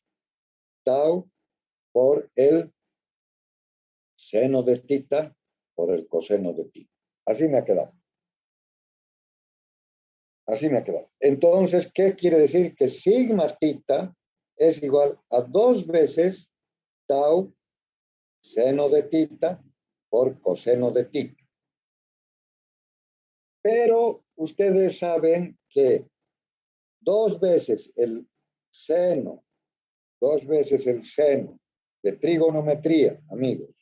tau por el seno de tita por el coseno de tita. Así me ha quedado. Así me ha quedado. Entonces, ¿qué quiere decir? Que sigma tita es igual a 2 veces tau seno de tita por coseno de tita. Pero ustedes saben que 2 veces el seno, 2 veces el seno de trigonometría, amigos,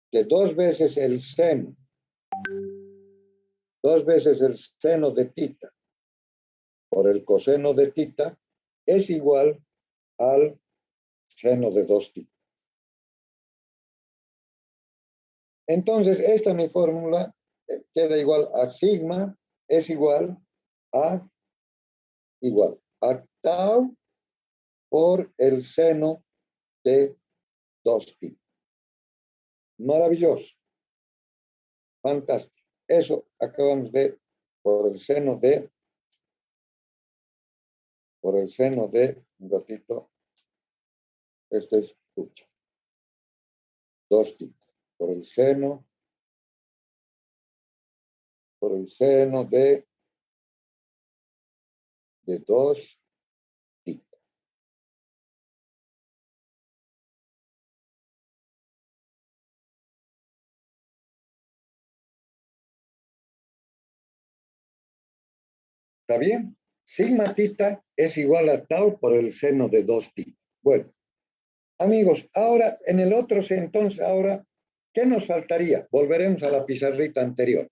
que 2 veces el seno, 2 veces el seno de tita por el coseno de tita es igual al seno de 2 tita. Entonces, esta mi fórmula queda igual a sigma es igual a tau por el seno de 2pi. Maravilloso. Fantástico. Eso acabamos de, por el seno de, un ratito, esto es escucha, 2pi, por el seno de 2pi. ¿Está bien? Sigma tita es igual a tau por el seno de 2pi. Bueno, amigos, ahora en el otro, entonces, ahora, ¿qué nos faltaría? Volveremos a la pizarrita anterior.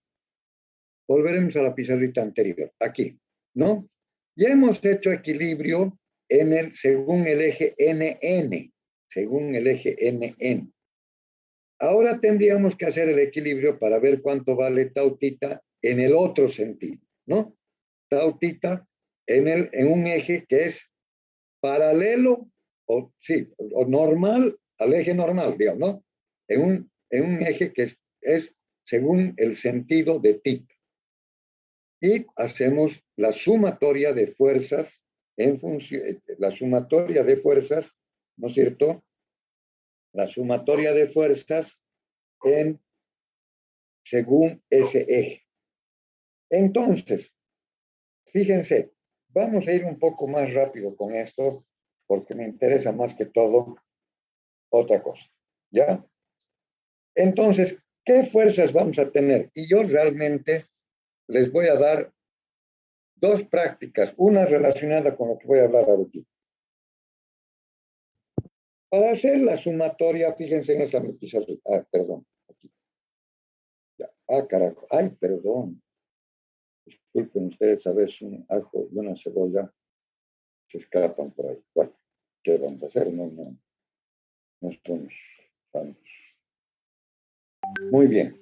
Aquí, ¿no? Ya hemos hecho equilibrio según el eje NN, Ahora tendríamos que hacer el equilibrio para ver cuánto vale tau tita en el otro sentido, ¿no? Tau tita en un eje que es paralelo o normal al eje normal, digamos, ¿no? En un eje que es según el sentido de tita. Y hacemos la sumatoria de fuerzas en función, la sumatoria de fuerzas, ¿no es cierto? La sumatoria de fuerzas según ese eje. Entonces, fíjense, vamos a ir un poco más rápido con esto, porque me interesa más que todo otra cosa, ¿ya? Entonces, ¿qué fuerzas vamos a tener? Y yo realmente les voy a dar dos prácticas, una relacionada con lo que voy a hablar ahorita. Para hacer la sumatoria, fíjense en esta pizarra. Perdón. Aquí. Ya. Carajo. Ay, perdón. Disculpen ustedes, a veces un ajo y una cebolla se escapan por ahí. Bueno, ¿qué vamos a hacer? No somos santos. Muy bien.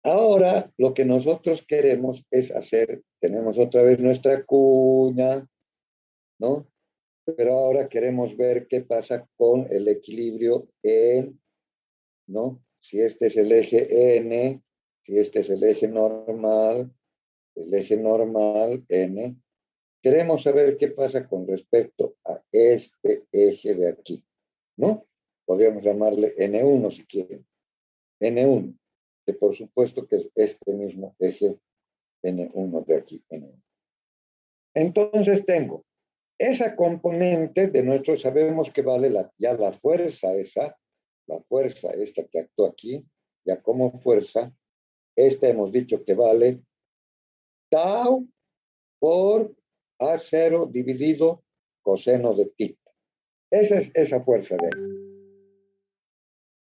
Ahora, lo que nosotros queremos es hacer, tenemos otra vez nuestra cuña, ¿no? Pero ahora queremos ver qué pasa con el equilibrio ¿no? Si este es el eje N, si este es el eje normal, N, queremos saber qué pasa con respecto a este eje de aquí, ¿no? Podríamos llamarle N1 si quieren. N1, que por supuesto que es este mismo eje N1 de aquí, N1. Entonces tengo esa componente de nuestro, sabemos que vale ya la fuerza esta que actúa aquí, ya como fuerza, esta hemos dicho que vale tau por A0 dividido coseno de tita. Esa es esa fuerza de ahí.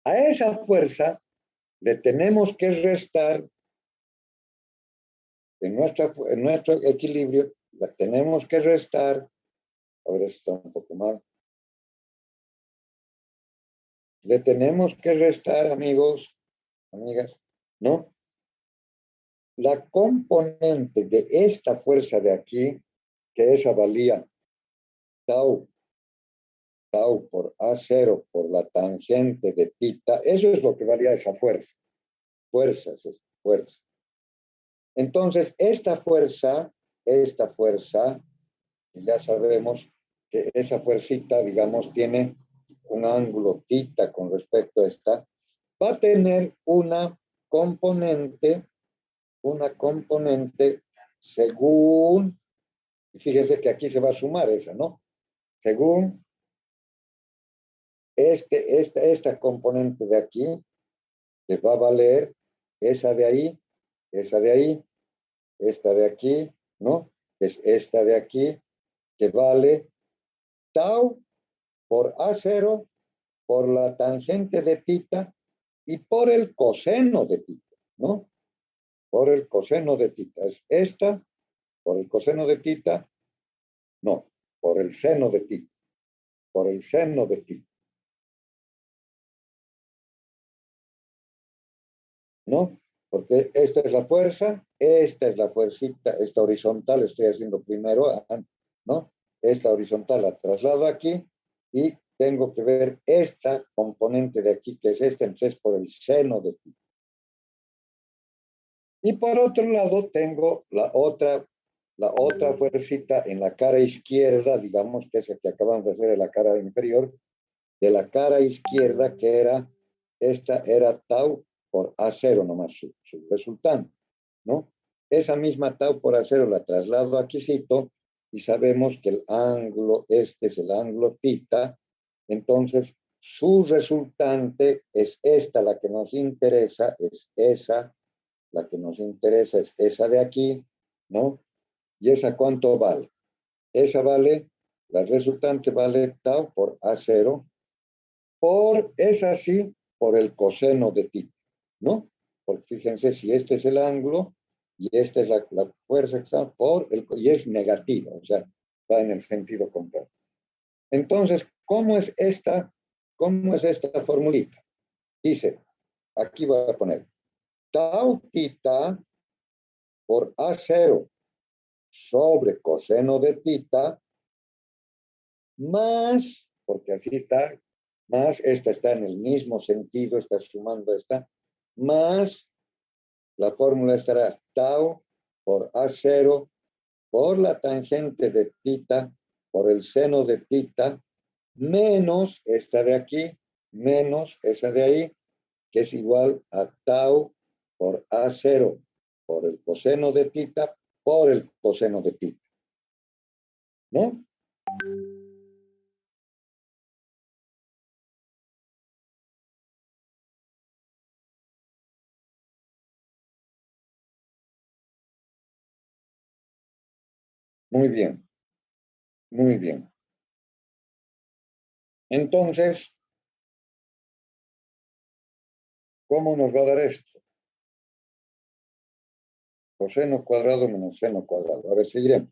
A esa fuerza le tenemos que restar en nuestro equilibrio, la tenemos que restar, a ver, esto está un poco mal. Le tenemos que restar, amigos, amigas, ¿no? La componente de esta fuerza de aquí, que esa valía tau por A0 por la tangente de tita, eso es lo que valía esa fuerza. Fuerza. Entonces, esta fuerza, ya sabemos que esa fuercita, digamos, tiene un ángulo tita con respecto a esta, va a tener una componente según, fíjense que aquí se va a sumar esa, ¿no? Según esta componente de aquí, que va a valer esa de ahí, esta de aquí, ¿no? Es esta de aquí, que vale tau por A0 por la tangente de tita y por el coseno de tita, ¿no? Por el coseno de tita. Es esta, por el coseno de tita, no, por el seno de tita. Por el seno de tita. ¿no? Porque esta es la fuerza, esta es la fuercita, esta horizontal, estoy haciendo primero, ¿no? Esta horizontal la traslado aquí y tengo que ver esta componente de aquí, que es esta, entonces por el seno de ti. Y por otro lado tengo la otra fuercita en la cara izquierda, digamos que es la que acabamos de hacer en la cara inferior, de la cara izquierda, que era, esta era tau por A0 nomás, su resultante, ¿no? Esa misma tau por A0 la traslado aquí y sabemos que el ángulo, este es el ángulo θ, entonces su resultante es esta, la que nos interesa, es esa, la que nos interesa es esa de aquí, ¿no? ¿Y esa cuánto vale? Esa vale, la resultante vale tau por A0 es así, por el coseno de θ, ¿no? Porque fíjense, si este es el ángulo y esta es la fuerza que está y es negativa, o sea, va en el sentido contrario. Entonces, ¿cómo es esta formulita? Dice, aquí voy a poner tau θ por A0 sobre coseno de θ más, porque así está, más esta está en el mismo sentido, está sumando esta, más la fórmula estará tau por A0 por la tangente de θ por el seno de θ menos esta de aquí, menos esa de ahí, que es igual a tau por A0 por el coseno de θ por el coseno de θ, ¿no? Muy bien, muy bien. Entonces, ¿cómo nos va a dar esto? Coseno cuadrado menos seno cuadrado. A ver, seguiremos.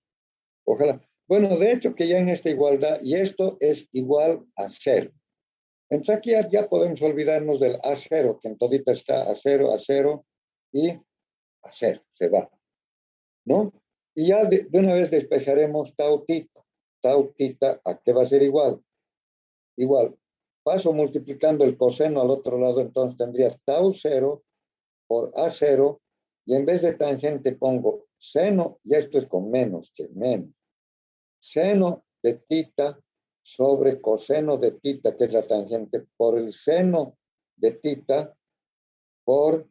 Ojalá. Bueno, de hecho que ya en esta igualdad, y esto es igual a 0. Entonces aquí ya podemos olvidarnos del A0, que en todita está A0 y A0, se va, ¿no? Y ya de una vez despejaremos tau θ. Tau θ, ¿a qué va a ser igual? Igual, paso multiplicando el coseno al otro lado, entonces tendría tau 0 por A0, y en vez de tangente pongo seno, y esto es con menos, que menos. Seno de θ sobre coseno de θ, que es la tangente, por el seno de θ por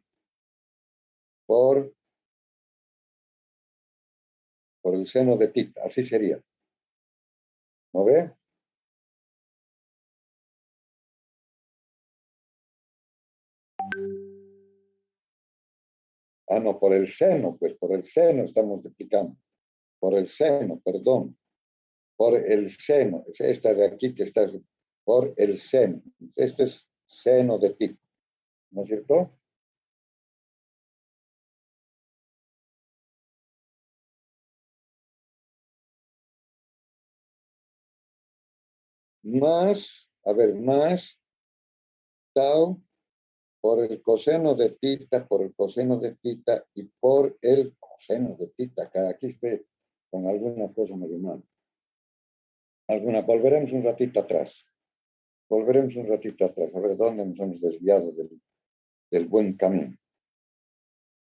el seno de θ. Así sería. ¿No ve? Ah, no, por el seno, pues por el seno está multiplicando. Por el seno, perdón. Por el seno. Es esta de aquí que está por el seno. Esto es seno de θ. ¿No es cierto? Más, a ver, más tau por el coseno de θ, por el coseno de θ y por el coseno de θ. Cada aquí estoy con alguna cosa medio mal. Volveremos un ratito atrás. Volveremos un ratito atrás, a ver dónde nos hemos desviado del buen camino.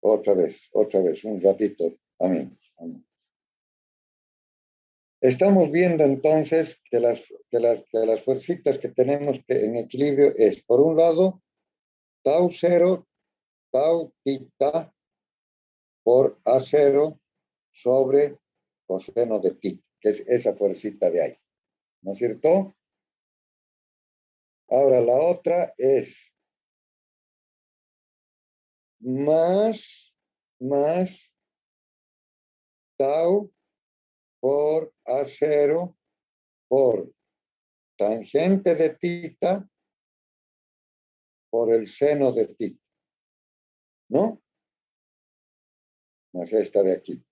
Otra vez, un ratito, amigos. Estamos viendo entonces que las fuercitas que tenemos en equilibrio es, por un lado, tau 0, tau θ por A0 sobre coseno de θ, que es esa fuercita de ahí. ¿No es cierto? Ahora la otra es más tau por A0 por tangente de θ por el seno de θ, ¿no? Más esta de aquí.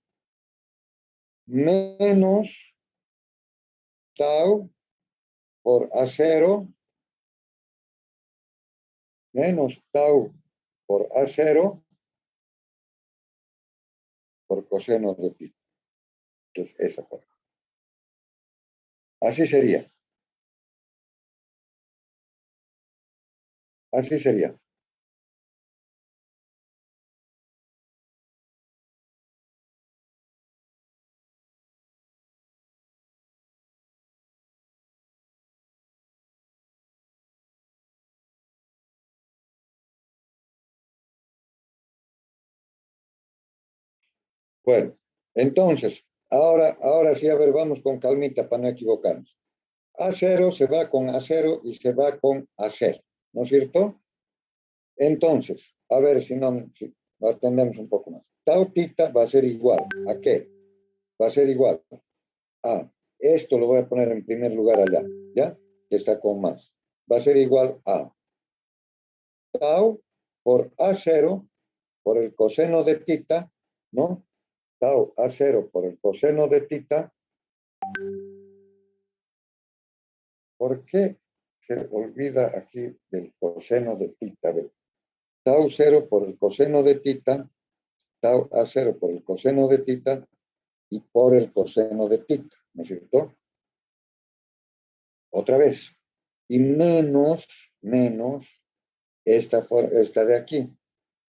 Menos tau por A0 menos tau por A0 por coseno de tita. Entonces, esa forma. Así sería. Así sería. Bueno, entonces, ahora sí, a ver, vamos con calmita para no equivocarnos. A0 se va con A0 y se va con A0, ¿no es cierto? Entonces, a ver si lo atendemos un poco más. Tau tita va a ser igual. ¿A qué? Va a ser igual a, esto lo voy a poner en primer lugar allá, ¿ya? Que está con más. Va a ser igual a tau por A0 por el coseno de tita, ¿no? Tau A0 por el coseno de tita. ¿Por qué se olvida aquí del coseno de tita? A ver, tau 0 por el coseno de tita, tau A0 por el coseno de tita y por el coseno de tita, ¿no es cierto? Otra vez. Y menos esta de aquí,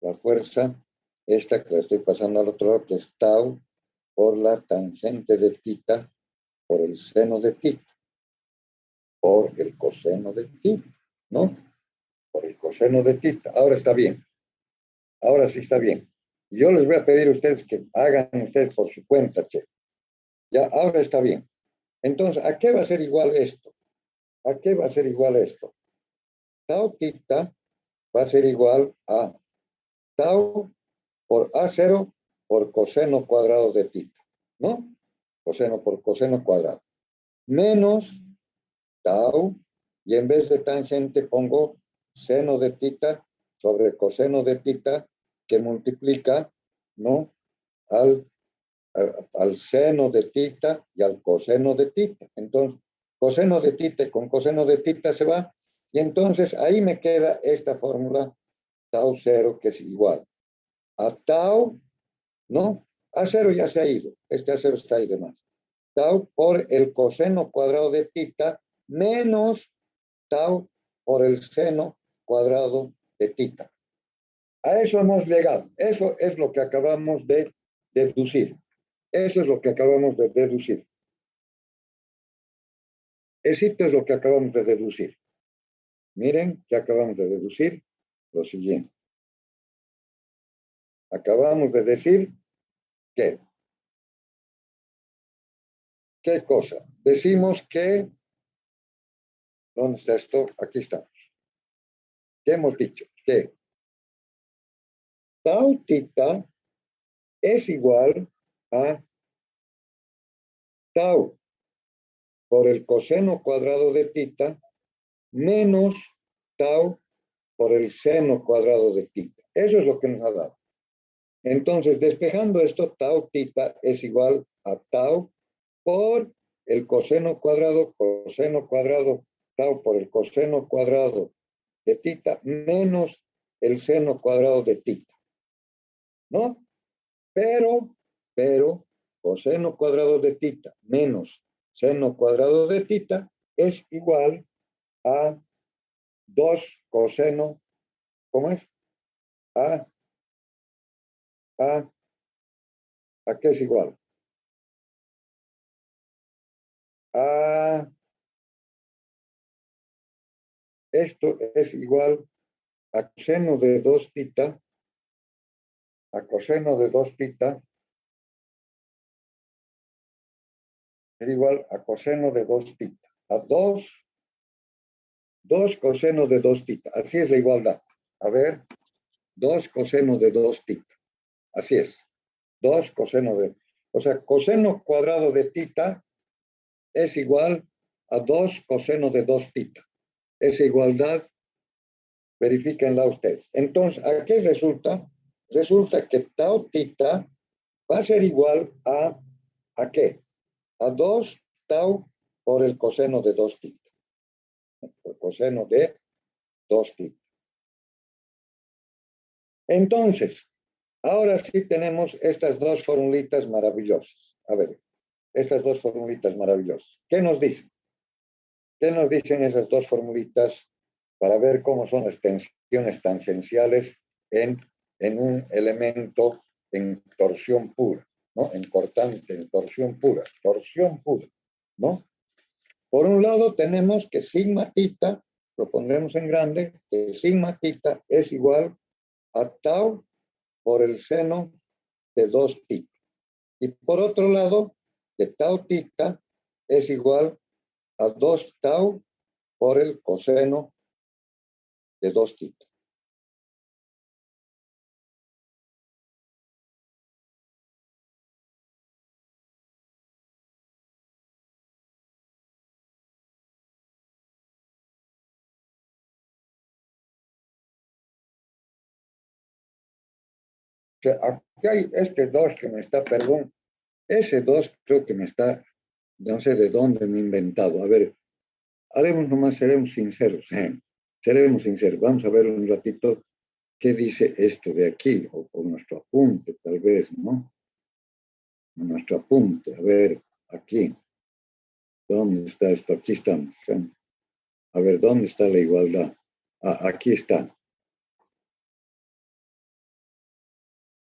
la fuerza, esta que la estoy pasando al otro lado, que es tau por la tangente de tita por el seno de tita, por el coseno de tita, ¿no? Por el coseno de tita. Ahora está bien. Ahora sí está bien. Yo les voy a pedir a ustedes que hagan ustedes por su cuenta, che. Ya, ahora está bien. Entonces, ¿a qué va a ser igual esto? ¿A qué va a ser igual esto? Tau tita va a ser igual a tau por A0 por coseno cuadrado de tita, ¿no? Coseno por coseno cuadrado. Menos tau, y en vez de tangente pongo seno de tita sobre coseno de tita que multiplica, ¿no? Al seno de tita y al coseno de tita. Entonces, coseno de tita con coseno de tita se va, y entonces ahí me queda esta fórmula tau 0 que es igual a tau, ¿no? A0 ya se ha ido, este A0 está ahí de más. Tau por el coseno cuadrado de tita menos tau por el seno cuadrado de tita. A eso hemos llegado. Eso es lo que acabamos de deducir. Eso es lo que acabamos de deducir. Eso es lo que acabamos de deducir. Miren que acabamos de deducir lo siguiente. Acabamos de decir que, ¿qué cosa? Decimos que, ¿dónde está esto? Aquí estamos. ¿Qué hemos dicho? Que tau tita es igual a tau por el coseno cuadrado de tita menos tau por el seno cuadrado de tita. Eso es lo que nos ha dado. Entonces, despejando esto, tau tita es igual a tau por el coseno cuadrado, tau por el coseno cuadrado de tita menos el seno cuadrado de tita. ¿No? Pero, coseno cuadrado de tita menos seno cuadrado de tita es igual a 2 coseno, ¿cómo es? A qué es igual? A, esto es igual a coseno de 2 tita, a coseno de 2 tita, es igual a coseno de 2 tita, a 2 coseno de 2 tita. Así es la igualdad. A ver, 2 coseno de 2 tita. Así es. 2 coseno de... O sea, coseno cuadrado de tita es igual a 2 coseno de 2 tita. Esa igualdad, verifíquenla ustedes. Entonces, ¿a qué resulta? Resulta que tau tita va a ser igual ¿a qué? A 2 tau por el coseno de 2 tita. Por coseno de 2 tita. Entonces, ahora sí tenemos estas dos formulitas maravillosas. A ver, estas dos formulitas maravillosas. ¿Qué nos dicen? ¿Qué nos dicen esas dos formulitas para ver cómo son las tensiones tangenciales en un elemento en torsión pura, ¿no? En cortante, en torsión pura, ¿no? Por un lado tenemos que sigma tita, lo pondremos en grande, que sigma tita es igual a tau por el seno de 2 tita. Y por otro lado, que tau tita es igual a 2 tau por el coseno de 2 tita. O sea, aquí hay este 2 que me está, perdón, ese 2 creo que me está, no sé de dónde me he inventado. A ver, haremos nomás, seremos sinceros, seremos sinceros. Vamos a ver un ratito qué dice esto de aquí, o nuestro apunte, tal vez, ¿no? Nuestro apunte, a ver, aquí. ¿Dónde está esto? Aquí estamos. A ver, ¿dónde está la igualdad? Ah, aquí está.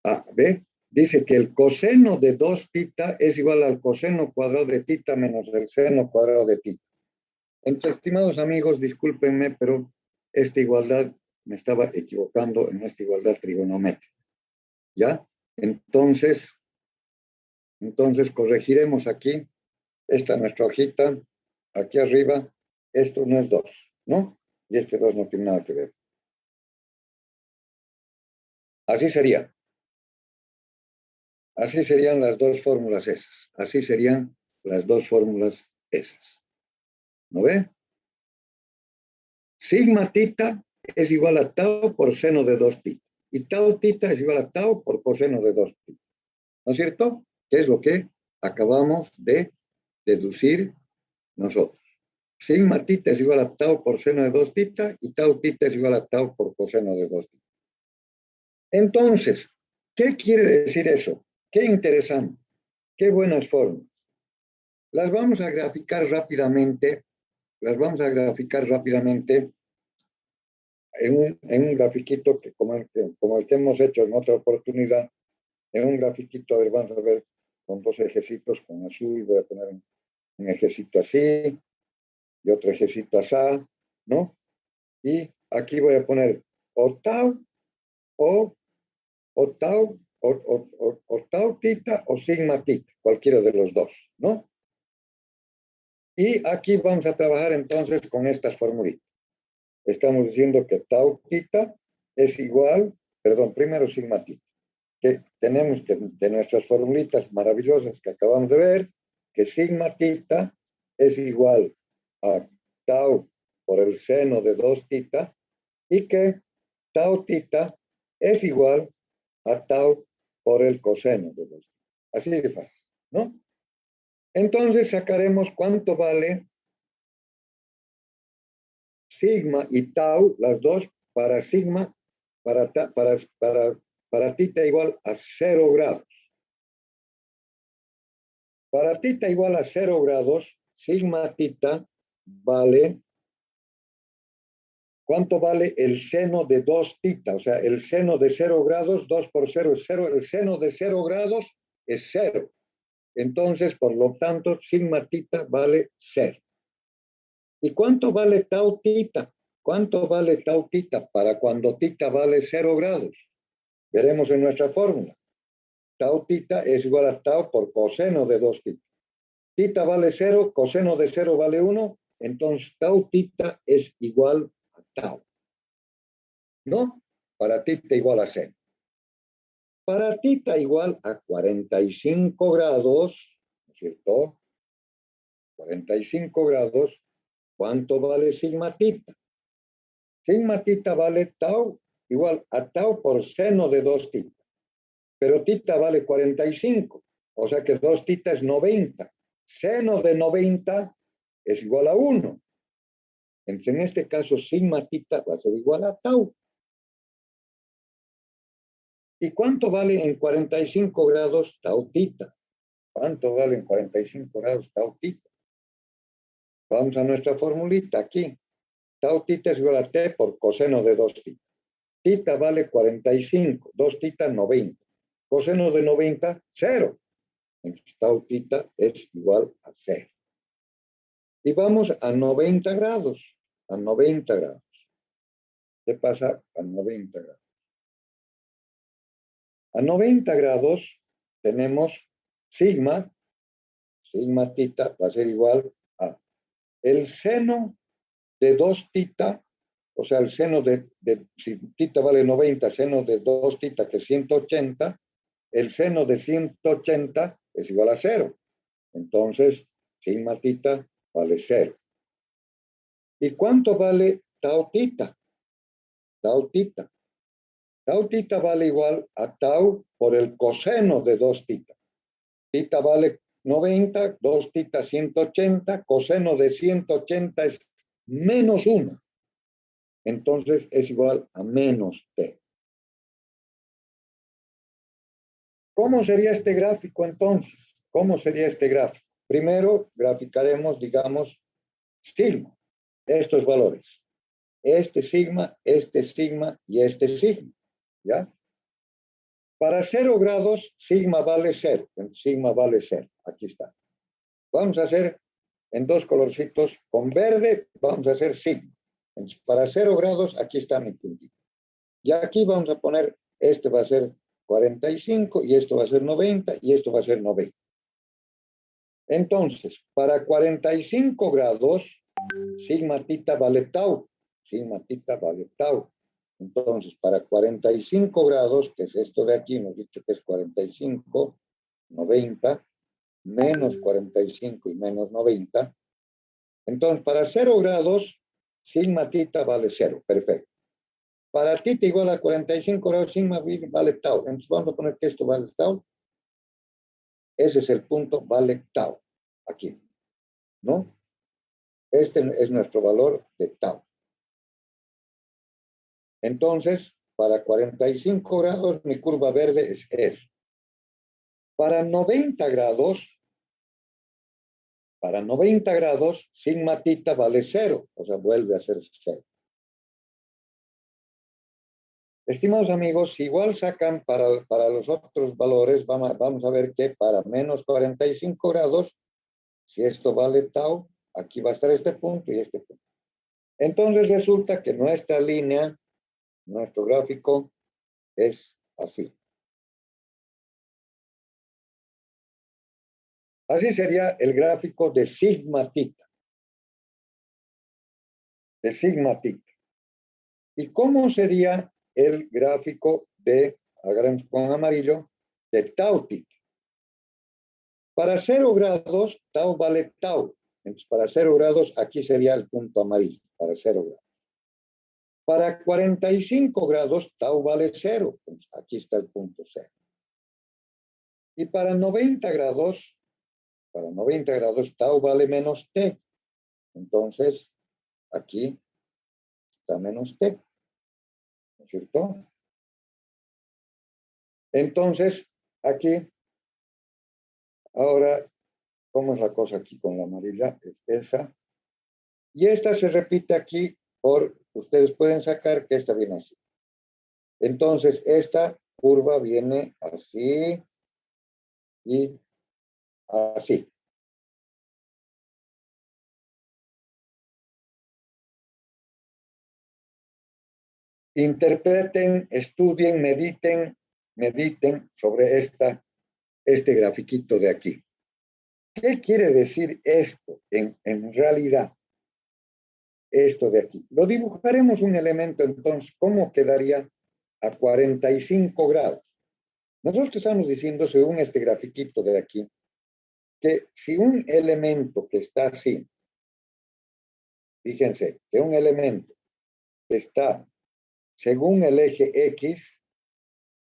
Ah, ¿ve? Dice que el coseno de 2 tita es igual al coseno cuadrado de tita menos el seno cuadrado de tita. Entonces, estimados amigos, discúlpenme, pero esta igualdad me estaba equivocando en esta igualdad trigonométrica. ¿Ya? Entonces corregiremos aquí. Esta es nuestra hojita. Aquí arriba, esto no es 2, ¿no? Y este 2 no tiene nada que ver. Así sería. Así serían las dos fórmulas esas. Así serían las dos fórmulas esas. ¿No ve? Sigma tita es igual a tau por seno de 2 tita. Y tau tita es igual a tau por coseno de 2 tita. ¿No es cierto? ¿Qué es lo que acabamos de deducir nosotros? Sigma tita es igual a tau por seno de 2 tita y tau tita es igual a tau por coseno de 2 tita. Entonces, ¿qué quiere decir eso? Qué interesante, qué buenas formas. Las vamos a graficar rápidamente, en un grafiquito que como el que hemos hecho en otra oportunidad, en un grafiquito, a ver, vamos a ver, con dos ejecitos, con azul, voy a poner un ejecito así y otro ejecito así, ¿no? Y aquí voy a poner o tau o tau o tau tita o sigma tita, cualquiera de los dos, ¿no? Y aquí vamos a trabajar entonces con estas formulitas. Estamos diciendo que tau tita es igual, perdón, primero sigma tita, que tenemos que, de nuestras formulitas maravillosas que acabamos de ver, que sigma tita es igual a tau por el seno de 2 tita y que tau tita es igual a tau por el coseno de 2 tita. Así de fácil, ¿no? Entonces sacaremos cuánto vale sigma y tau, las dos, para sigma, para tita igual a 0 grados. Para tita igual a 0 grados, sigma tita vale, ¿cuánto vale el seno de 2 tita? O sea, el seno de 0 grados, 2 por 0 es 0, el seno de 0 grados es 0. Entonces, por lo tanto, sigma tita vale 0. ¿Y cuánto vale tau tita? ¿Cuánto vale tau tita para cuando tita vale 0 grados? Veremos en nuestra fórmula. Tau tita es igual a tau por coseno de 2 tita. Tita vale 0, coseno de 0 vale 1, entonces tau tita es igual a tau. ¿No? Para tita igual a 0. Para tita igual a 45 grados, ¿no es cierto? 45 grados, ¿cuánto vale sigma tita? Sigma tita vale tau igual a tau por seno de 2 tita. Pero tita vale 45, o sea que 2 tita es 90. Seno de 90 es igual a 1. Entonces, en este caso, sigma tita va a ser igual a tau. ¿Y cuánto vale en 45 grados tau tita? ¿Cuánto vale en 45 grados tau tita? Vamos a nuestra formulita aquí. Tau tita es igual a t por coseno de 2 tita. Tita vale 45, 2 tita 90. Coseno de 90, 0. Entonces, tau tita es igual a 0. Y vamos a 90 grados. A 90 grados. ¿Qué pasa a 90 grados? A 90 grados tenemos sigma tita va a ser igual a el seno de 2 tita, o sea, el seno si tita vale 90, seno de 2 tita que es 180, el seno de 180 es igual a 0. Entonces, sigma tita vale 0. ¿Y cuánto vale tau tita? Tau tita. Tau tita vale igual a tau por el coseno de 2 tita. Tita vale 90, 2 tita 180, coseno de 180 es menos 1. Entonces es igual a menos t. ¿Cómo sería este gráfico entonces? ¿Cómo sería este gráfico? Primero graficaremos, digamos, sigma. Estos valores. Este sigma y este sigma. ¿Ya? Para 0 grados, sigma vale 0. Sigma vale 0. Aquí está. Vamos a hacer en dos colorcitos. Con verde vamos a hacer sigma. Entonces, para 0 grados, aquí está mi puntito. Y aquí vamos a poner, este va a ser 45 y esto va a ser 90 y esto va a ser 90. Entonces, para 45 grados, sigma tita vale tau. Sigma tita vale tau. Entonces, para 45 grados, que es esto de aquí, hemos dicho que es 45, 90, menos 45 y menos 90. Entonces, para 0 grados, sigma tita vale 0. Perfecto. Para tita igual a 45 grados, sigma vale tau. Entonces, vamos a poner que esto vale tau. Ese es el punto, vale tau. Aquí. ¿No? Este es nuestro valor de tau. Entonces, para 45 grados, mi curva verde es R. Para 90 grados, sigma tita vale 0. O sea, vuelve a ser 0. Estimados amigos, si igual sacan para los otros valores, vamos a ver que para menos 45 grados, si esto vale tau, aquí va a estar este punto y este punto. Entonces resulta que nuestra línea, nuestro gráfico, es así. Así sería el gráfico de sigma tita. De sigma tita. ¿Y cómo sería el gráfico de, agarremos con amarillo, de tau tita? Para 0 grados, tau vale tau. Entonces, para 0 grados, aquí sería el punto amarillo, para 0 grados. Para 45 grados, tau vale 0. Entonces, aquí está el punto 0. Y para 90 grados, tau vale menos t. Entonces, aquí está menos t. ¿No es cierto? Entonces, aquí, ahora, ¿cómo es la cosa aquí con la amarilla? Es esa. Y esta se repite aquí ustedes pueden sacar que esta viene así. Entonces, esta curva viene así y así. Interpreten, estudien, mediten sobre este grafiquito de aquí. ¿Qué quiere decir esto en realidad? Esto de aquí. Lo dibujaremos un elemento entonces, ¿cómo quedaría a 45 grados? Nosotros estamos diciendo, según este grafiquito de aquí, que si un elemento que está así, fíjense, que un elemento que está según el eje X,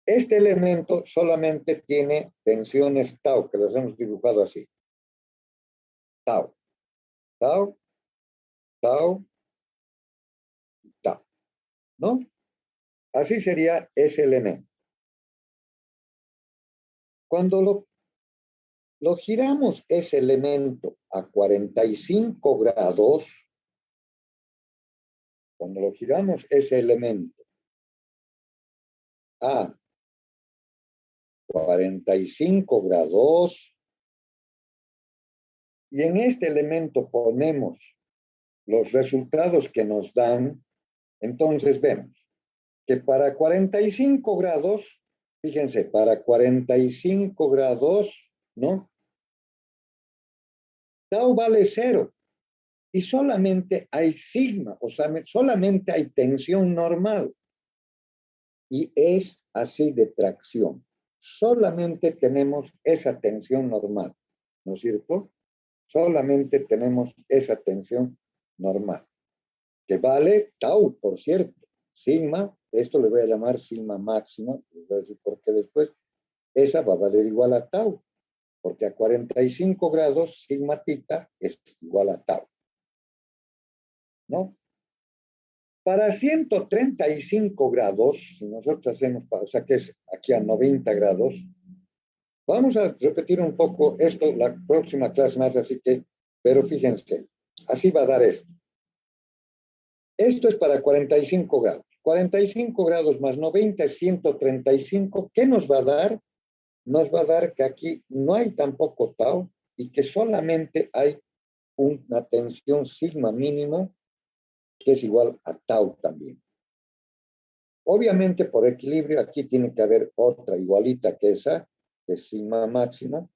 este elemento solamente tiene tensiones tau, que los hemos dibujado así. Tau, tau, tau, tau, ¿no? Así sería ese elemento. Cuando lo giramos ese elemento a 45 grados, cuando lo giramos ese elemento a 45 grados, y en este elemento ponemos los resultados que nos dan, entonces vemos que para 45 grados, fíjense, para 45 grados, ¿no? Tau vale 0 y solamente hay sigma, o sea, solamente hay tensión normal. Y es así de tracción. Solamente tenemos esa tensión normal, ¿no es cierto? Solamente tenemos esa tensión normal, que vale tau, por cierto. Sigma, esto le voy a llamar sigma máxima, les voy a decir por qué después, esa va a valer igual a tau, porque a 45 grados sigma tita es igual a tau, ¿no? Para 135 grados, si nosotros hacemos, o sea que es aquí a 90 grados, vamos a repetir un poco esto la próxima clase más, así que, pero fíjense, así va a dar esto. Esto es para 45 grados. 45 grados más 90 es 135. ¿Qué nos va a dar? Nos va a dar que aquí no hay tampoco tau y que solamente hay una tensión sigma mínimo que es igual a tau también. Obviamente, por equilibrio, aquí tiene que haber otra igualita que esa, que es sigma máxima,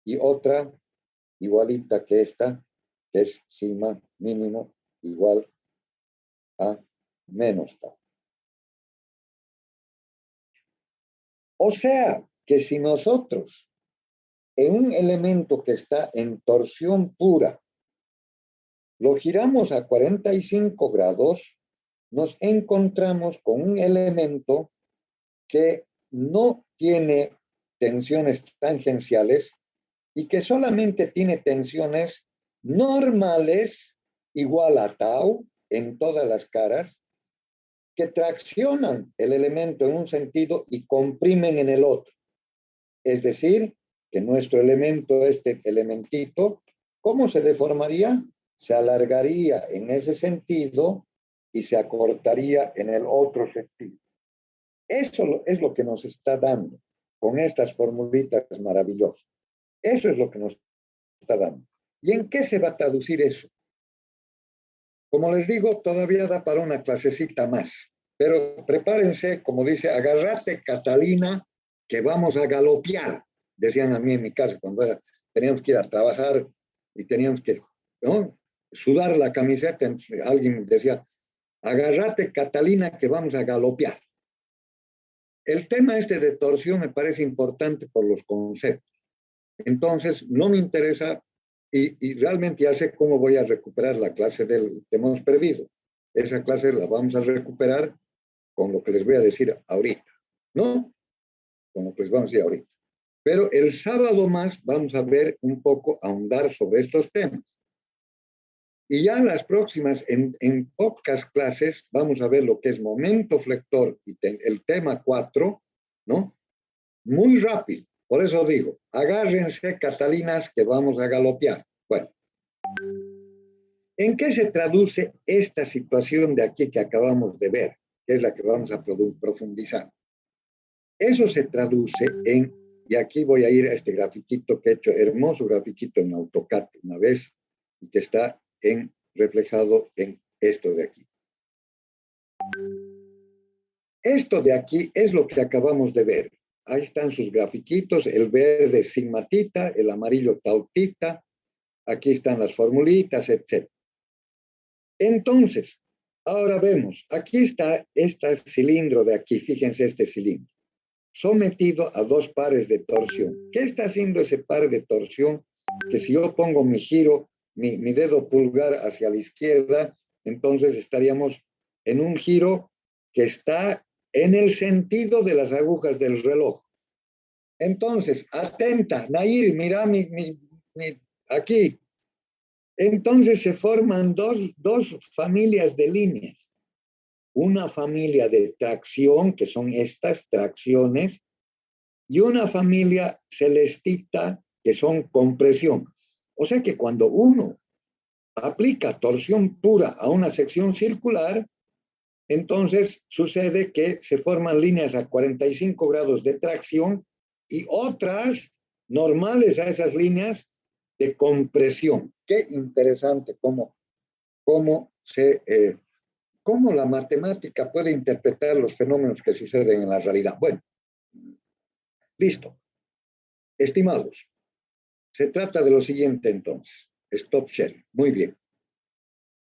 y otra igualita que esta, que es sigma mínimo igual a menos tau. O sea, que si nosotros en un elemento que está en torsión pura lo giramos a 45 grados, nos encontramos con un elemento que no tiene tensiones tangenciales y que solamente tiene tensiones normales igual a tau en todas las caras, que traccionan el elemento en un sentido y comprimen en el otro. Es decir, que nuestro elemento, este elementito, ¿cómo se deformaría? Se alargaría en ese sentido y se acortaría en el otro sentido. Eso es lo que nos está dando con estas formulitas maravillosas. Eso es lo que nos está dando. ¿Y en qué se va a traducir eso? Como les digo, todavía da para una clasecita más. Pero prepárense, como dice, agárrate, Catalina, que vamos a galopear. Decían a mí en mi casa cuando teníamos que ir a trabajar y teníamos que, ¿no?, sudar la camiseta. Alguien decía, agárrate, Catalina, que vamos a galopear. El tema este de torsión me parece importante por los conceptos. Entonces, no me interesa y realmente ya sé cómo voy a recuperar la clase que hemos perdido. Esa clase la vamos a recuperar con lo que les voy a decir ahorita, ¿no? Con lo que les vamos a decir ahorita. Pero el sábado más vamos a ver un poco, ahondar sobre estos temas. Y ya las próximas, en pocas clases, vamos a ver lo que es momento flector y el tema 4, ¿no? Muy rápido. Por eso digo, agárrense, Catalinas, que vamos a galopear. Bueno, ¿en qué se traduce esta situación de aquí que acabamos de ver? Que es la que vamos a profundizar. Eso se traduce en, y aquí voy a ir a este grafiquito que he hecho, hermoso grafiquito en AutoCAD una vez, y que está reflejado en esto de aquí. Esto de aquí es lo que acabamos de ver. Ahí están sus grafiquitos, el verde sigma tita, el amarillo tau tita, aquí están las formulitas, etc. Entonces, ahora vemos, aquí está este cilindro de aquí, fíjense este cilindro, sometido a dos pares de torsión. ¿Qué está haciendo ese par de torsión? Que si yo pongo mi giro, mi dedo pulgar hacia la izquierda, entonces estaríamos en un giro que está en el sentido de las agujas del reloj. Entonces, atenta, Nair, mira aquí. Entonces se forman dos familias de líneas. Una familia de tracción, que son estas tracciones, y una familia celestita, que son compresión. O sea que cuando uno aplica torsión pura a una sección circular, entonces sucede que se forman líneas a 45 grados de tracción y otras normales a esas líneas de compresión. Qué interesante cómo la matemática puede interpretar los fenómenos que suceden en la realidad. Bueno, listo. Estimados, se trata de lo siguiente entonces. Stop sharing. Muy bien.